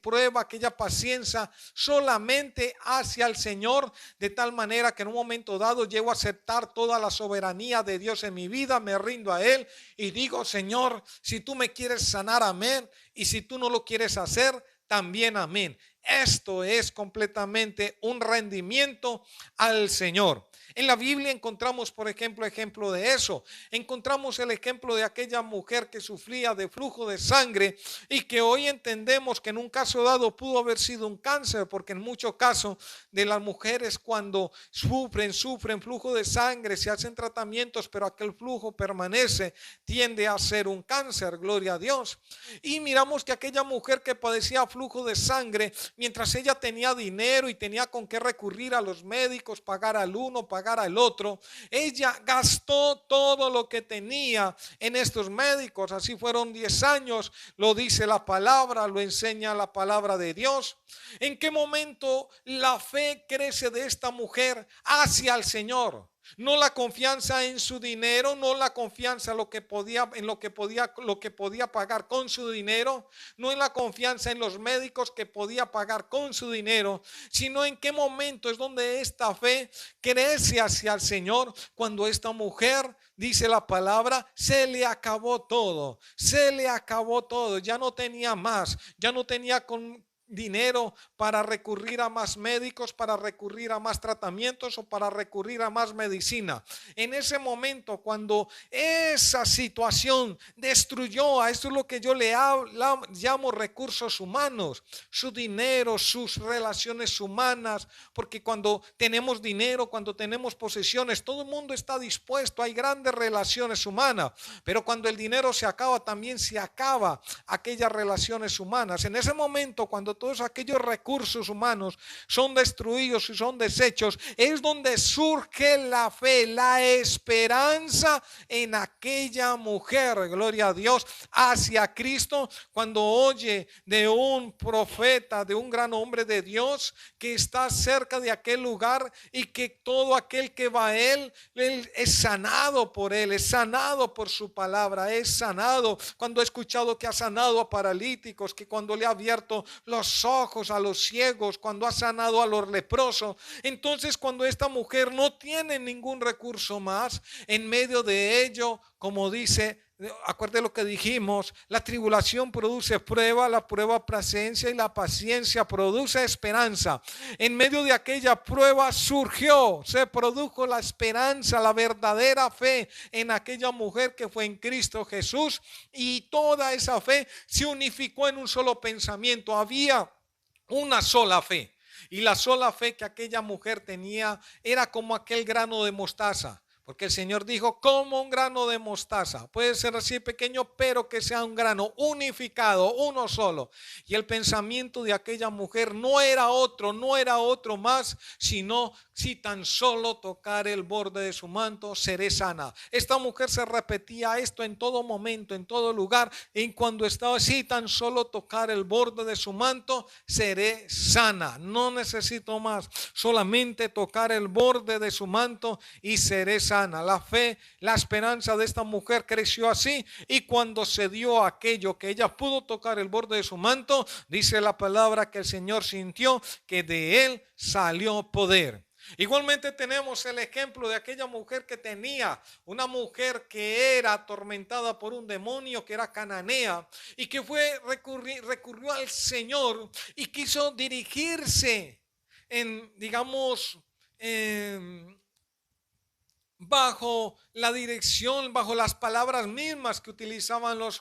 prueba, aquella paciencia solamente hacia el Señor, de tal manera que en un momento dado llego a aceptar toda la soberanía de Dios en mi vida, me rindo a Él y digo: Señor, si tú me quieres sanar, amén, y si tú no lo quieres hacer, también amén. Esto es completamente un rendimiento al Señor. En la Biblia encontramos, por ejemplo de eso. Encontramos el ejemplo de aquella mujer que sufría de flujo de sangre y que hoy entendemos que en un caso dado pudo haber sido un cáncer, porque en muchos casos de las mujeres cuando sufren flujo de sangre, se hacen tratamientos, pero aquel flujo permanece, tiende a ser un cáncer, gloria a Dios. Y miramos que aquella mujer que padecía flujo de sangre, mientras ella tenía dinero y tenía con qué recurrir a los médicos, pagar al uno, pagar al otro, ella gastó todo lo que tenía en estos médicos. Así fueron 10 años, lo dice la palabra, lo enseña la palabra de Dios. ¿En qué momento la fe crece de esta mujer hacia el Señor? No la confianza en su dinero, no la confianza en lo que podía pagar con su dinero, no en la confianza en los médicos que podía pagar con su dinero, sino en qué momento es donde esta fe crece hacia el Señor. Cuando esta mujer, dice la palabra, se le acabó todo, ya no tenía más, ya no tenía dinero para recurrir a más médicos, para recurrir a más tratamientos o para recurrir a más medicina. En ese momento, cuando esa situación destruyó, a esto es lo que yo le llamo recursos humanos, su dinero, sus relaciones humanas, porque cuando tenemos dinero, cuando tenemos posesiones, todo el mundo está dispuesto, hay grandes relaciones humanas, pero cuando el dinero se acaba, también se acaba aquellas relaciones humanas. En ese momento, cuando todos aquellos recursos humanos son destruidos y son deshechos, es donde surge la fe, la esperanza en aquella mujer, gloria a Dios, hacia Cristo, cuando oye de un profeta, de un gran hombre de Dios que está cerca de aquel lugar y que todo aquel que va a él es sanado por él, es sanado por su palabra, es sanado. Cuando he escuchado que ha sanado a paralíticos, que cuando le ha abierto los ojos a los ciegos, cuando ha sanado a los leprosos, entonces cuando esta mujer no tiene ningún recurso más, en medio de ello, como dice, acuérdate lo que dijimos, la tribulación produce prueba, la prueba paciencia y la paciencia produce esperanza. En medio de aquella prueba se produjo la esperanza, la verdadera fe en aquella mujer que fue en Cristo Jesús, y toda esa fe se unificó en un solo pensamiento. Había una sola fe, y la sola fe que aquella mujer tenía era como aquel grano de mostaza. Porque el Señor dijo, como un grano de mostaza. Puede ser así pequeño, pero que sea un grano unificado, uno solo. Y el pensamiento de aquella mujer no era otro más, sino si tan solo tocar el borde de su manto, seré sana. Esta mujer se repetía esto en todo momento, en todo lugar. Y cuando estaba, si tan solo tocar el borde de su manto, seré sana. No necesito más, solamente tocar el borde de su manto y seré sana. La fe, la esperanza de esta mujer creció así, y cuando se dio aquello que ella pudo tocar el borde de su manto, dice la palabra que el Señor sintió que de él salió poder. Igualmente tenemos el ejemplo de aquella mujer que tenía, una mujer que era atormentada por un demonio que era cananea y que recurrió al Señor y quiso dirigirse bajo la dirección, bajo las palabras mismas que utilizaban los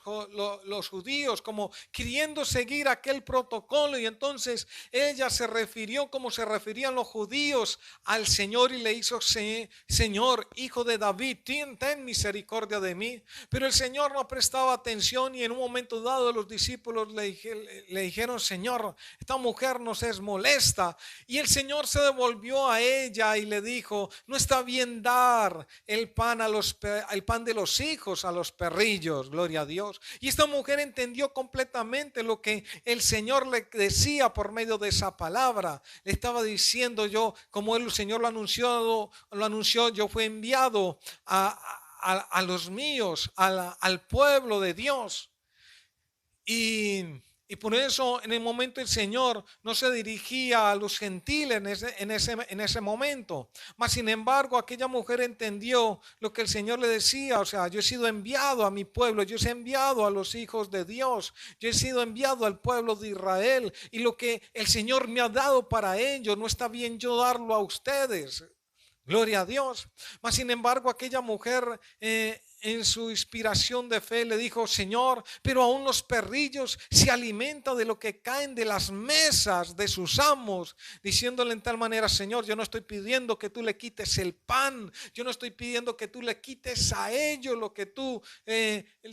judíos, como queriendo seguir aquel protocolo. Y entonces ella se refirió como se referían los judíos al Señor y le hizo: Señor, hijo de David, ten misericordia de mí. Pero el Señor no prestaba atención, y en un momento dado los discípulos le dijeron: Señor, esta mujer nos es molesta. Y el Señor se devolvió a ella y le dijo: no está bien dar el pan de los hijos a los perrillos, gloria a Dios. Y esta mujer entendió completamente lo que el Señor le decía por medio de esa palabra. Le estaba diciendo: yo, como el Señor lo anunció, yo fui enviado a los míos, al pueblo de Dios. Y Y por eso en el momento el Señor no se dirigía a los gentiles en ese momento. Mas sin embargo aquella mujer entendió lo que el Señor le decía. O sea, yo he sido enviado a mi pueblo, yo he sido enviado a los hijos de Dios, yo he sido enviado al pueblo de Israel. Y lo que el Señor me ha dado para ellos, no está bien yo darlo a ustedes. Gloria a Dios. Mas sin embargo aquella mujer en su inspiración de fe le dijo: Señor, pero aún los perrillos se alimentan de lo que caen de las mesas de sus amos, diciéndole en tal manera: Señor, yo no estoy pidiendo que tú le quites el pan, yo no estoy pidiendo que tú le quites a ellos lo que tú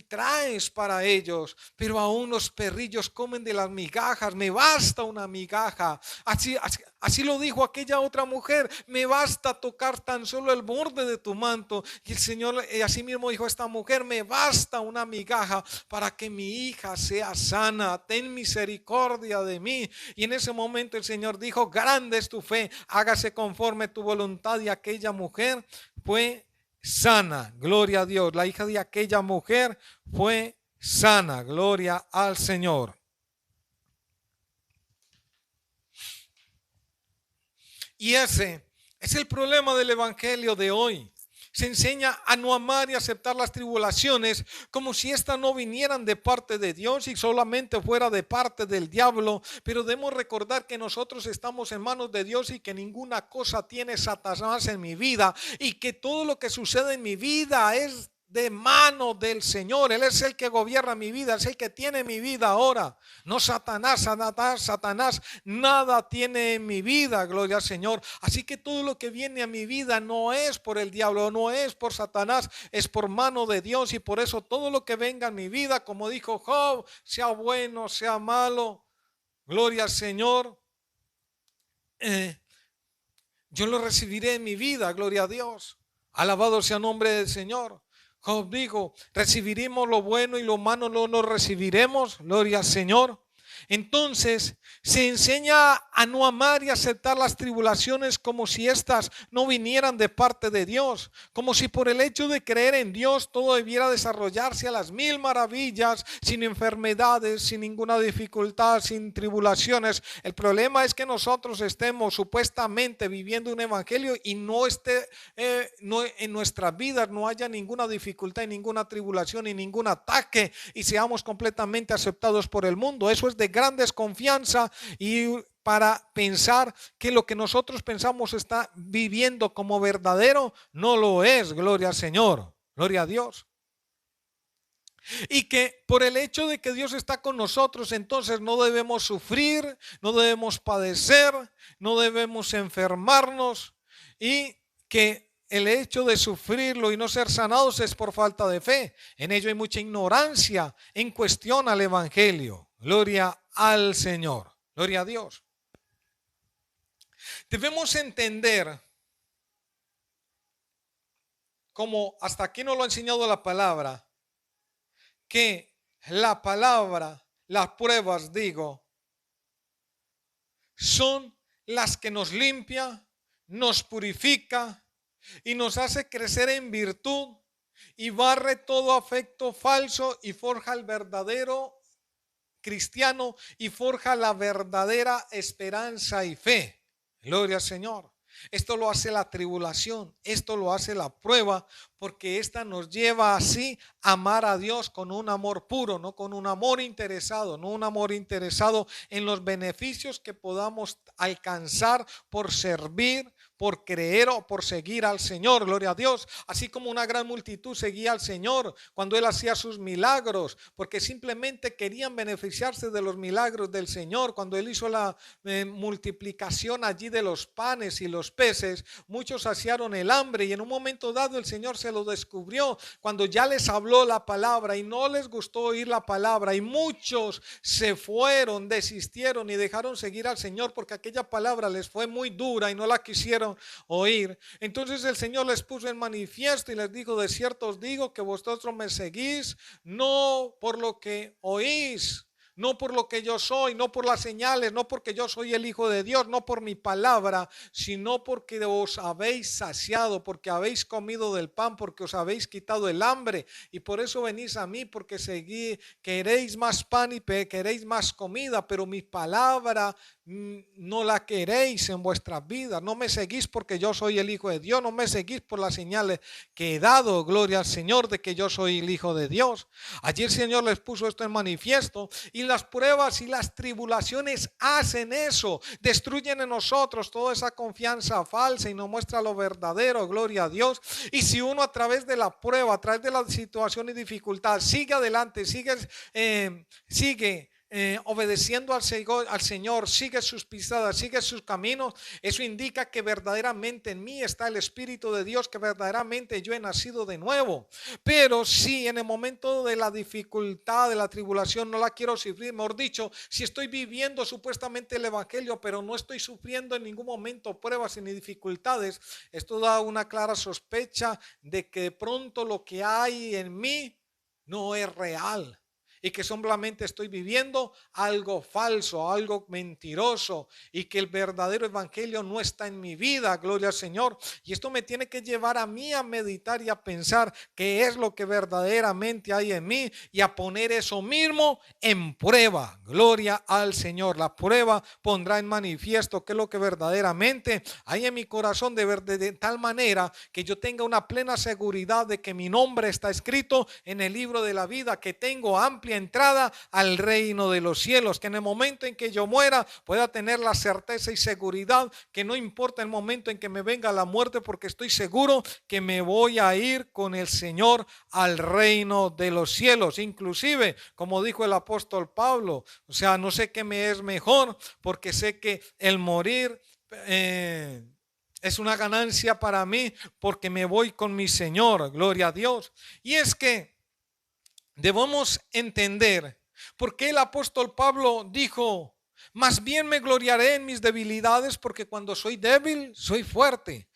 traes para ellos, pero aún los perrillos comen de las migajas, me basta una migaja. Así lo dijo aquella otra mujer: me basta tocar tan solo el borde de tu manto. Y el Señor así mismo dijo a esta mujer: me basta una migaja para que mi hija sea sana, ten misericordia de mí. Y en ese momento el Señor dijo: grande es tu fe, hágase conforme tu voluntad. Y aquella mujer fue sana, gloria a Dios. La hija de aquella mujer fue sana, gloria al Señor. Y ese es el problema del evangelio de hoy. Se enseña a no amar y aceptar las tribulaciones como si éstas no vinieran de parte de Dios y solamente fuera de parte del diablo. Pero debemos recordar que nosotros estamos en manos de Dios y que ninguna cosa tiene Satanás en mi vida, y que todo lo que sucede en mi vida es de mano del Señor. Él es el que gobierna mi vida, es el que tiene mi vida ahora, no Satanás. Satanás nada tiene en mi vida, gloria al Señor. Así que todo lo que viene a mi vida no es por el diablo, no es por Satanás, es por mano de Dios. Y por eso todo lo que venga en mi vida, como dijo Job, sea bueno, sea malo, gloria al Señor, yo lo recibiré en mi vida, gloria a Dios. Alabado sea el nombre del Señor. Job dijo: recibiremos lo bueno y lo malo no lo recibiremos, gloria al Señor. Entonces se enseña a no amar y aceptar las tribulaciones como si éstas no vinieran de parte de Dios, como si por el hecho de creer en Dios todo debiera desarrollarse a las mil maravillas, sin enfermedades, sin ninguna dificultad, sin tribulaciones. El problema es que nosotros estemos supuestamente viviendo un evangelio y no en nuestras vidas no haya ninguna dificultad, ninguna tribulación y ningún ataque, y seamos completamente aceptados por el mundo. Eso es de gran desconfianza, y para pensar que lo que nosotros pensamos está viviendo como verdadero, no lo es, gloria al Señor, gloria a Dios. Y que por el hecho de que Dios está con nosotros, entonces no debemos sufrir, no debemos padecer, no debemos enfermarnos, y que el hecho de sufrirlo y no ser sanados es por falta de fe. En ello hay mucha ignorancia en cuestión al evangelio. Gloria al Señor, gloria a Dios. Debemos entender, como hasta aquí nos lo ha enseñado la palabra, que la palabra, las pruebas, digo, son las que nos limpia, nos purifica y nos hace crecer en virtud, y barre todo afecto falso y forja el verdadero cristiano y forja la verdadera esperanza y fe. Gloria al Señor. Esto lo hace la tribulación, esto lo hace la prueba, porque esta nos lleva así a amar a Dios con un amor puro, no con un amor interesado, no un amor interesado en los beneficios que podamos alcanzar por servir, por creer o por seguir al Señor, gloria a Dios. Así como una gran multitud seguía al Señor cuando Él hacía sus milagros, porque simplemente querían beneficiarse de los milagros del Señor. Cuando Él hizo la multiplicación allí de los panes y los peces, muchos saciaron el hambre, y en un momento dado el Señor se lo descubrió cuando ya les habló la palabra, y no les gustó oír la palabra, y muchos se fueron, desistieron y dejaron seguir al Señor porque aquella palabra les fue muy dura y no la quisieron oír. Entonces el Señor les puso en manifiesto y les dijo: de cierto os digo que vosotros me seguís no por lo que oís, no por lo que yo soy, no por las señales, no porque yo soy el Hijo de Dios, no por mi palabra, sino porque os habéis saciado, porque habéis comido del pan, porque os habéis quitado el hambre y por eso venís a mí, porque queréis más pan y queréis más comida, pero mi palabra no la queréis en vuestras vidas. No me seguís porque yo soy el Hijo de Dios, no me seguís por las señales que he dado, gloria al Señor, de que yo soy el Hijo de Dios. Allí el Señor les puso esto en manifiesto y las pruebas y las tribulaciones hacen eso, destruyen en nosotros toda esa confianza falsa y nos muestra lo verdadero, gloria a Dios. Y si uno a través de la prueba, a través de la situación y dificultad sigue adelante, sigue obedeciendo al Señor, sigue sus pisadas, sigue sus caminos, eso indica que verdaderamente en mí está el Espíritu de Dios, que verdaderamente yo he nacido de nuevo. Pero si en el momento de la dificultad, de la tribulación, no la quiero sufrir, mejor dicho, si estoy viviendo supuestamente el Evangelio, pero no estoy sufriendo en ningún momento pruebas ni dificultades, esto da una clara sospecha de que de pronto lo que hay en mí no es real. Y que solamente estoy viviendo algo falso, algo mentiroso, y que el verdadero evangelio no está en mi vida, gloria al Señor. Y esto me tiene que llevar a mí a meditar y a pensar qué es lo que verdaderamente hay en mí y a poner eso mismo en prueba, gloria al Señor. La prueba pondrá en manifiesto qué es lo que verdaderamente hay en mi corazón, de tal manera que yo tenga una plena seguridad de que mi nombre está escrito en el libro de la vida, que tengo amplia entrada al reino de los cielos, que en el momento en que yo muera pueda tener la certeza y seguridad que no importa el momento en que me venga la muerte, porque estoy seguro que me voy a ir con el Señor al reino de los cielos. Inclusive, como dijo el apóstol Pablo, o sea, no sé qué me es mejor, porque sé que el morir es una ganancia para mí, porque me voy con mi Señor, gloria a Dios. Y es que debemos entender por qué el apóstol Pablo dijo: más bien me gloriaré en mis debilidades, porque cuando soy débil, soy fuerte.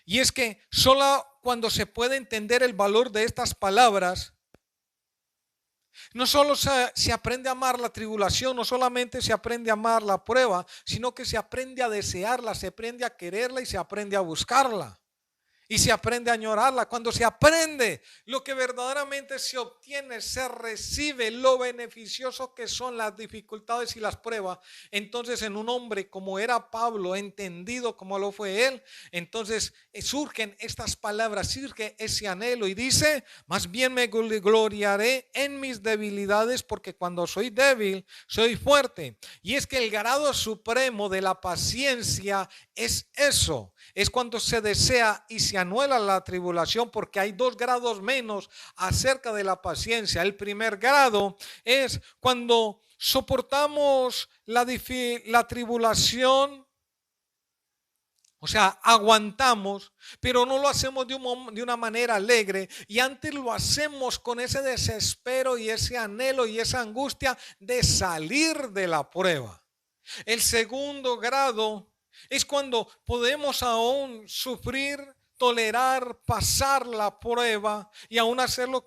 Y es que solo cuando se puede entender el valor de estas palabras, no solo se aprende a amar la tribulación, no solamente se aprende a amar la prueba, sino que se aprende a desearla, se aprende a quererla y se aprende a buscarla. Y se aprende a añorarla. Cuando se aprende lo que verdaderamente se obtiene, se recibe lo beneficioso que son las dificultades y las pruebas. Entonces en un hombre como era Pablo, entendido como lo fue él, entonces surgen estas palabras, surge ese anhelo y dice: más bien me gloriaré en mis debilidades, porque cuando soy débil, soy fuerte. Y es que el grado supremo de la paciencia es eso, es cuando se desea y se anuela la tribulación, porque hay dos grados menos acerca de la paciencia. El primer grado es cuando soportamos la tribulación, o sea, aguantamos, pero no lo hacemos de una manera alegre, y antes lo hacemos con ese desespero y ese anhelo y esa angustia de salir de la prueba. El segundo grado es cuando podemos aún sufrir, tolerar, pasar la prueba y aún hacerlo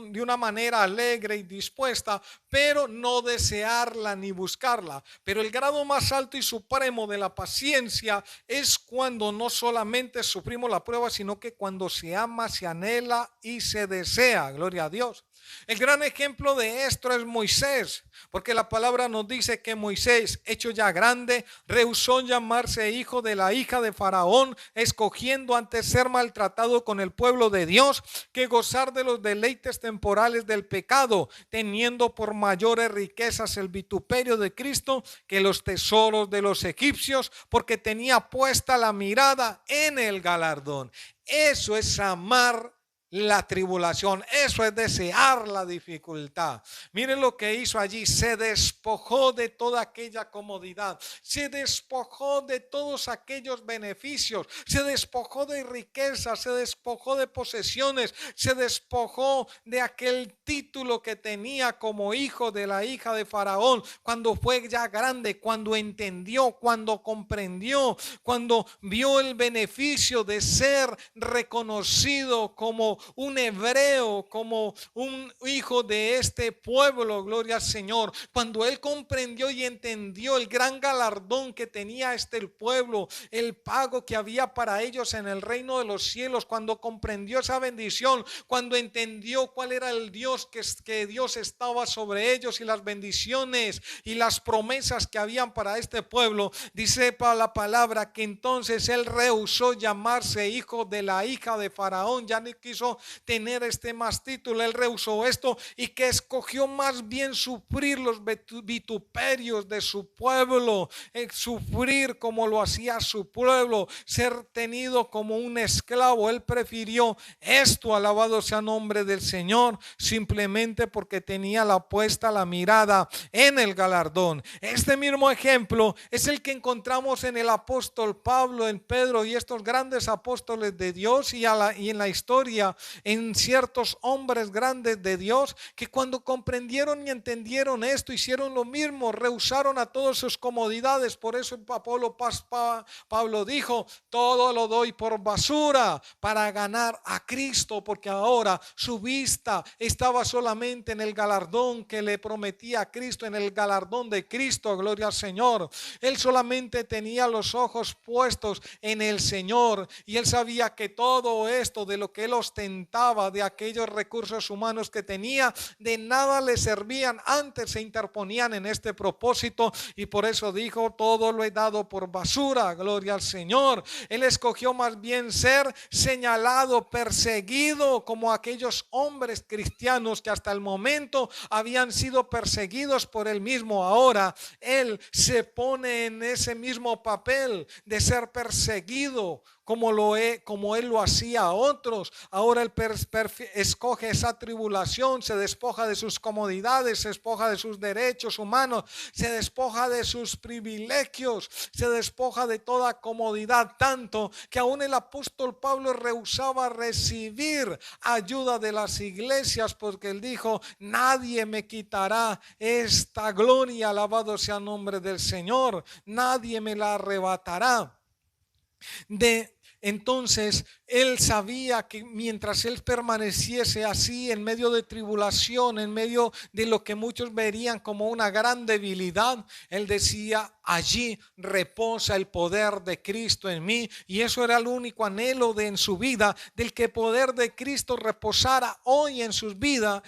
de una manera alegre y dispuesta, pero no desearla ni buscarla. Pero el grado más alto y supremo de la paciencia es cuando no solamente sufrimos la prueba, sino que cuando se ama, se anhela y se desea. Gloria a Dios. El gran ejemplo de esto es Moisés, porque la palabra nos dice que Moisés, hecho ya grande, rehusó llamarse hijo de la hija de Faraón, escogiendo antes ser maltratado con el pueblo de Dios que gozar de los deleites temporales del pecado, teniendo por mayores riquezas el vituperio de Cristo que los tesoros de los egipcios, porque tenía puesta la mirada en el galardón. Eso es amar la tribulación, eso es desear la dificultad. Miren lo que hizo allí: se despojó de toda aquella comodidad, se despojó de todos aquellos beneficios, se despojó de riquezas, se despojó de posesiones, se despojó de aquel título que tenía como hijo de la hija de Faraón, cuando fue ya grande, cuando entendió, cuando comprendió, cuando vio el beneficio de ser reconocido como un hebreo, como un hijo de este pueblo, gloria al Señor. Cuando él comprendió y entendió el gran galardón que tenía el pueblo, el pago que había para ellos en el reino de los cielos, cuando comprendió esa bendición, cuando entendió cuál era el Dios, que Dios estaba sobre ellos y las bendiciones y las promesas que habían para este pueblo, dice para la palabra que entonces él rehusó llamarse hijo de la hija de Faraón, ya no quiso tener más título, él rehusó esto y que escogió más bien sufrir los vituperios de su pueblo, sufrir como lo hacía su pueblo, ser tenido como un esclavo. Él prefirió esto, alabado sea el nombre del Señor, simplemente porque tenía puesta la mirada en el galardón. Este mismo ejemplo es el que encontramos en el apóstol Pablo, en Pedro y estos grandes apóstoles de Dios, y en la historia, en ciertos hombres grandes de Dios, que cuando comprendieron y entendieron esto, hicieron lo mismo, rehusaron a todas sus comodidades. Por eso Pablo dijo: todo lo doy por basura para ganar a Cristo, porque ahora su vista estaba solamente en el galardón que le prometía a Cristo, en el galardón de Cristo, gloria al Señor. Él solamente tenía los ojos puestos en el Señor, y él sabía que todo esto de lo que él ostentaba, de aquellos recursos humanos que tenía, de nada le servían, antes se interponían en este propósito, y por eso dijo: todo lo he dado por basura, gloria al Señor. Él escogió más bien ser señalado, perseguido, como aquellos hombres cristianos que hasta el momento habían sido perseguidos por él mismo. Ahora él se pone en ese mismo papel de ser perseguido, como él lo hacía a otros. Ahora él escoge esa tribulación, se despoja de sus comodidades, se despoja de sus derechos humanos, se despoja de sus privilegios, se despoja de toda comodidad, tanto que aún el apóstol Pablo rehusaba recibir ayuda de las iglesias, porque él dijo: nadie me quitará esta gloria, alabado sea el nombre del Señor, nadie me la arrebatará. Entonces él sabía que mientras él permaneciese así, en medio de tribulación, en medio de lo que muchos verían como una gran debilidad, él decía: allí reposa el poder de Cristo en mí. Y eso era el único anhelo en su vida, del que el poder de Cristo reposara hoy en sus vidas,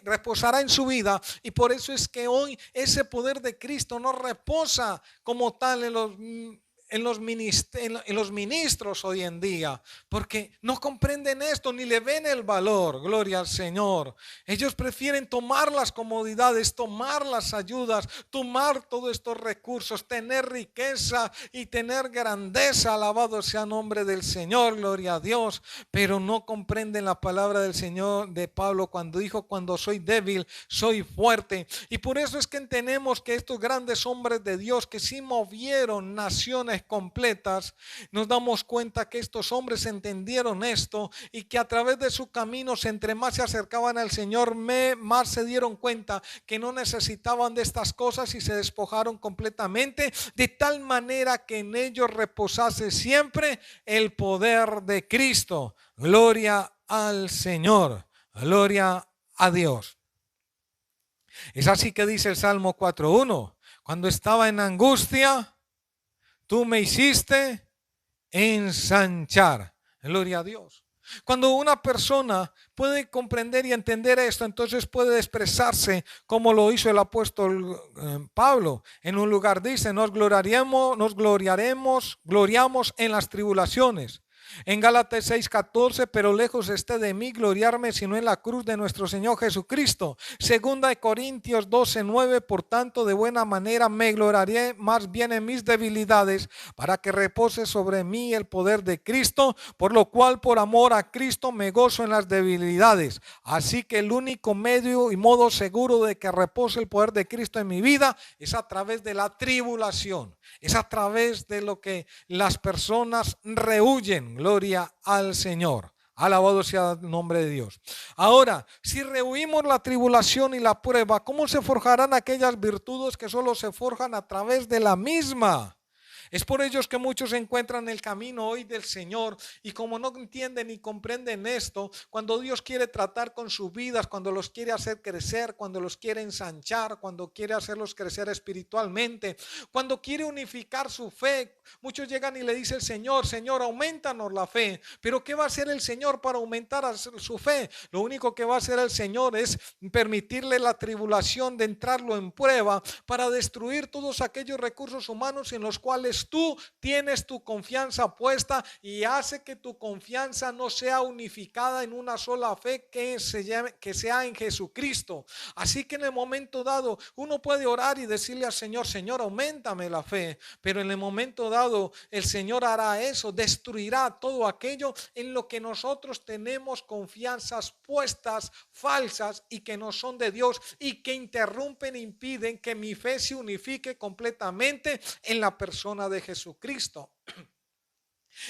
reposará en su vida. Y por eso es que hoy ese poder de Cristo no reposa como tal en los ministros hoy en día, porque no comprenden esto ni le ven el valor, gloria al Señor. Ellos prefieren tomar las comodidades, tomar las ayudas, tomar todos estos recursos, tener riqueza y tener grandeza, alabado sea el nombre del Señor, gloria a Dios, pero no comprenden la palabra del Señor, de Pablo, cuando dijo: cuando soy débil, soy fuerte. Y por eso es que entendemos que estos grandes hombres de Dios, que sí movieron naciones completas, nos damos cuenta que estos hombres entendieron esto, y que a través de sus caminos, entre más se acercaban al Señor, más se dieron cuenta que no necesitaban de estas cosas, y se despojaron completamente, de tal manera que en ellos reposase siempre el poder de Cristo. Gloria al Señor, gloria a Dios. Es así que dice el Salmo 4:1: cuando estaba en angustia, tú me hiciste ensanchar. Gloria a Dios. Cuando una persona puede comprender y entender esto, entonces puede expresarse como lo hizo el apóstol Pablo. En un lugar dice: gloriamos en las tribulaciones. En Gálatas 6:14: pero lejos esté de mí gloriarme, sino en la cruz de nuestro Señor Jesucristo. Segunda de Corintios 12:9: por tanto, de buena manera me gloriaré más bien en mis debilidades, para que repose sobre mí el poder de Cristo, por lo cual por amor a Cristo me gozo en las debilidades. Así que el único medio y modo seguro de que repose el poder de Cristo en mi vida es a través de la tribulación, es a través de lo que las personas rehuyen. Gloria al Señor. Alabado sea el nombre de Dios. Ahora, si rehuimos la tribulación y la prueba, ¿cómo se forjarán aquellas virtudes que solo se forjan a través de la misma? Es por ellos que muchos encuentran el camino hoy del Señor y como no entienden ni comprenden esto, cuando Dios quiere tratar con sus vidas, cuando los quiere hacer crecer, cuando los quiere ensanchar, cuando quiere hacerlos crecer espiritualmente, cuando quiere unificar su fe, muchos llegan y le dicen al Señor, Señor, aumentanos la fe. Pero ¿qué va a hacer el Señor para aumentar su fe? Lo único que va a hacer el Señor es permitirle la tribulación de entrarlo en prueba para destruir todos aquellos recursos humanos en los cuales tú tienes tu confianza puesta y hace que tu confianza no sea unificada en una sola fe que sea en Jesucristo. Así que en el momento dado uno puede orar y decirle al Señor, Señor, auméntame la fe, pero en el momento dado el Señor hará eso, destruirá todo aquello en lo que nosotros tenemos confianzas puestas falsas y que no son de Dios y que interrumpen e impiden que mi fe se unifique completamente en la persona de Jesucristo.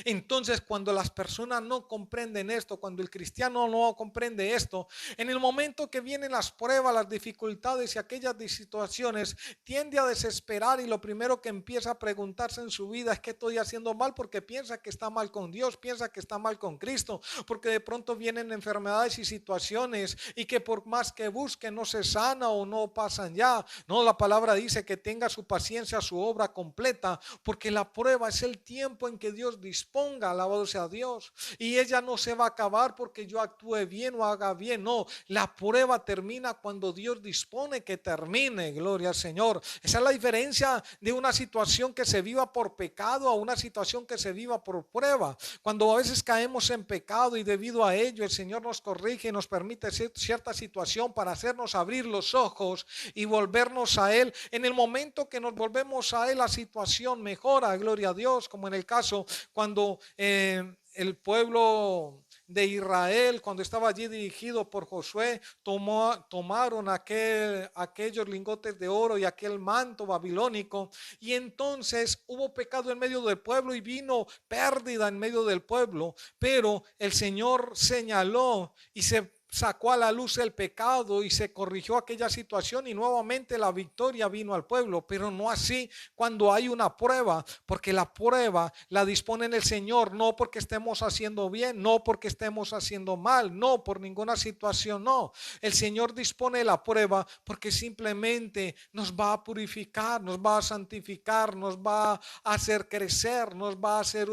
Entonces, cuando las personas no comprenden esto, cuando el cristiano no comprende esto, en el momento que vienen las pruebas, las dificultades y aquellas situaciones, tiende a desesperar y lo primero que empieza a preguntarse en su vida es: ¿qué estoy haciendo mal? Porque piensa que está mal con Dios, piensa que está mal con Cristo, porque de pronto vienen enfermedades y situaciones y que por más que busque no se sana o no pasan ya. No, la palabra dice que tenga su paciencia, su obra completa, porque la prueba es el tiempo en que Dios disponga, alabado sea Dios, y ella no se va a acabar porque yo actúe bien o haga bien. No, la prueba termina cuando Dios dispone que termine, gloria al Señor. Esa es la diferencia de una situación que se viva por pecado a una situación que se viva por prueba. Cuando a veces caemos en pecado y debido a ello el Señor nos corrige y nos permite cierta situación para hacernos abrir los ojos y volvernos a Él. En el momento que nos volvemos a Él, la situación mejora, gloria a Dios, como en el caso cuando el pueblo de Israel, cuando estaba allí dirigido por Josué, tomaron aquellos lingotes de oro y aquel manto babilónico, y entonces hubo pecado en medio del pueblo y vino pérdida en medio del pueblo, pero el Señor señaló y se sacó a la luz el pecado y se corrigió aquella situación y nuevamente la victoria vino al pueblo. Pero no así cuando hay una prueba, porque la prueba la dispone el Señor, no porque estemos haciendo bien, no porque estemos haciendo mal, no por ninguna situación, no. El Señor dispone la prueba porque simplemente nos va a purificar, nos va a santificar, nos va a hacer crecer, nos va a hacer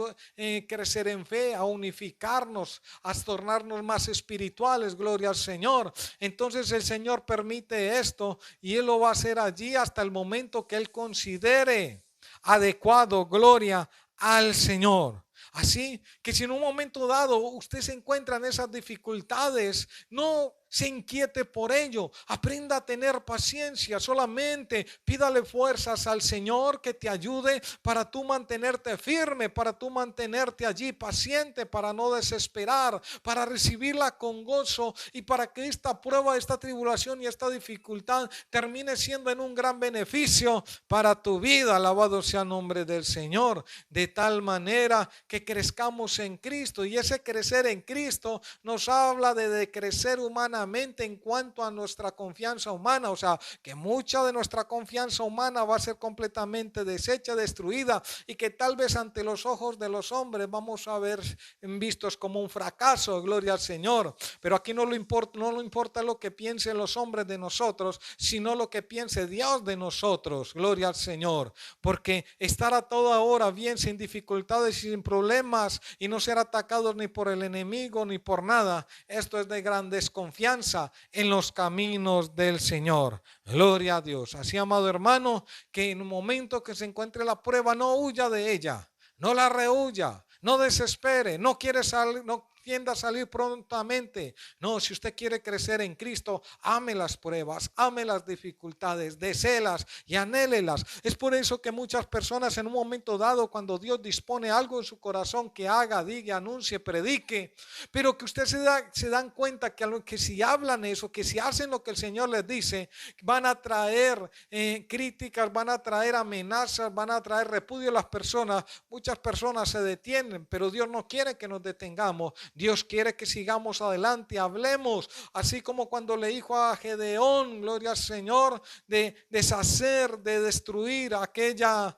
crecer en fe, a unificarnos, a tornarnos más espirituales, gloria al Señor. Entonces el Señor permite esto y Él lo va a hacer allí hasta el momento que Él considere adecuado, gloria al Señor. Así que si en un momento dado usted se encuentra en esas dificultades, no se inquiete por ello, aprenda a tener paciencia, solamente pídale fuerzas al Señor que te ayude para tú mantenerte firme, para tú mantenerte allí paciente, para no desesperar, para recibirla con gozo y para que esta prueba, esta tribulación y esta dificultad termine siendo en un gran beneficio para tu vida. Alabado sea el nombre del Señor, de tal manera que crezcamos en Cristo, y ese crecer en Cristo nos habla de crecer humanamente en cuanto a nuestra confianza humana, o sea, que mucha de nuestra confianza humana va a ser completamente deshecha, destruida, y que tal vez ante los ojos de los hombres vamos a ver vistos como un fracaso, gloria al Señor. Pero aquí no lo importa lo que piensen los hombres de nosotros, sino lo que piense Dios de nosotros, gloria al Señor, porque estar a toda hora bien, sin dificultades y sin problemas, y no ser atacados ni por el enemigo ni por nada, esto es de gran desconfianza en los caminos del Señor. Gloria a Dios. Así, amado hermano, que en un momento que se encuentre la prueba, no huya de ella, no la rehuya, no desespere, no quiere salir, no tienda a salir prontamente. No, si usted quiere crecer en Cristo, ame las pruebas, ame las dificultades, deséelas y anhélelas. Es por eso que muchas personas en un momento dado, cuando Dios dispone algo en su corazón que haga, diga, anuncie, predique, pero que usted se dan cuenta que si hablan eso, que si hacen lo que el Señor les dice, van a traer críticas, van a traer amenazas, van a traer repudio a las personas. Muchas personas se detienen, pero Dios no quiere que nos detengamos. Dios quiere que sigamos adelante, hablemos, así como cuando le dijo a Gedeón, gloria al Señor, de deshacer, de destruir aquella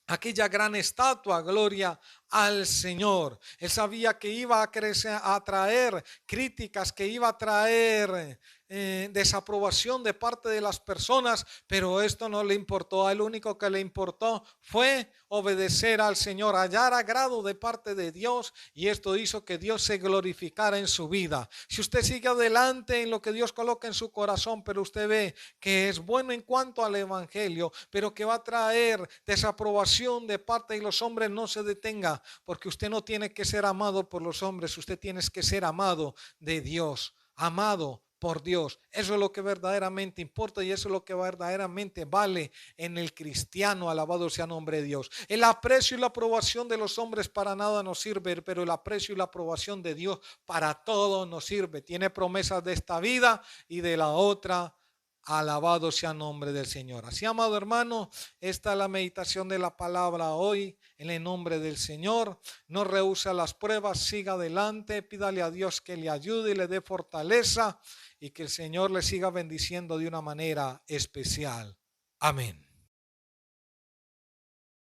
aquella gran estatua, gloria al Señor. Él sabía que iba a crecer, a traer críticas, que iba a traer desaprobación de parte de las personas, pero esto no le importó. A él lo único que le importó fue obedecer al Señor, hallar agrado de parte de Dios, y esto hizo que Dios se glorificara en su vida. Si usted sigue adelante en lo que Dios coloca en su corazón, pero usted ve que es bueno en cuanto al evangelio, pero que va a traer desaprobación de parte de los hombres, no se detenga, porque usted no tiene que ser amado por los hombres, usted tiene que ser amado de Dios, amado por Dios. Eso es lo que verdaderamente importa y eso es lo que verdaderamente vale en el cristiano. Alabado sea el nombre de Dios. El aprecio y la aprobación de los hombres para nada nos sirve, pero el aprecio y la aprobación de Dios para todo nos sirve. Tiene promesas de esta vida y de la otra. Alabado sea el nombre del Señor. Así, amado hermano, esta es la meditación de la palabra hoy en el nombre del Señor. No rehúsa las pruebas, siga adelante, pídale a Dios que le ayude y le dé fortaleza y que el Señor le siga bendiciendo de una manera especial. Amén.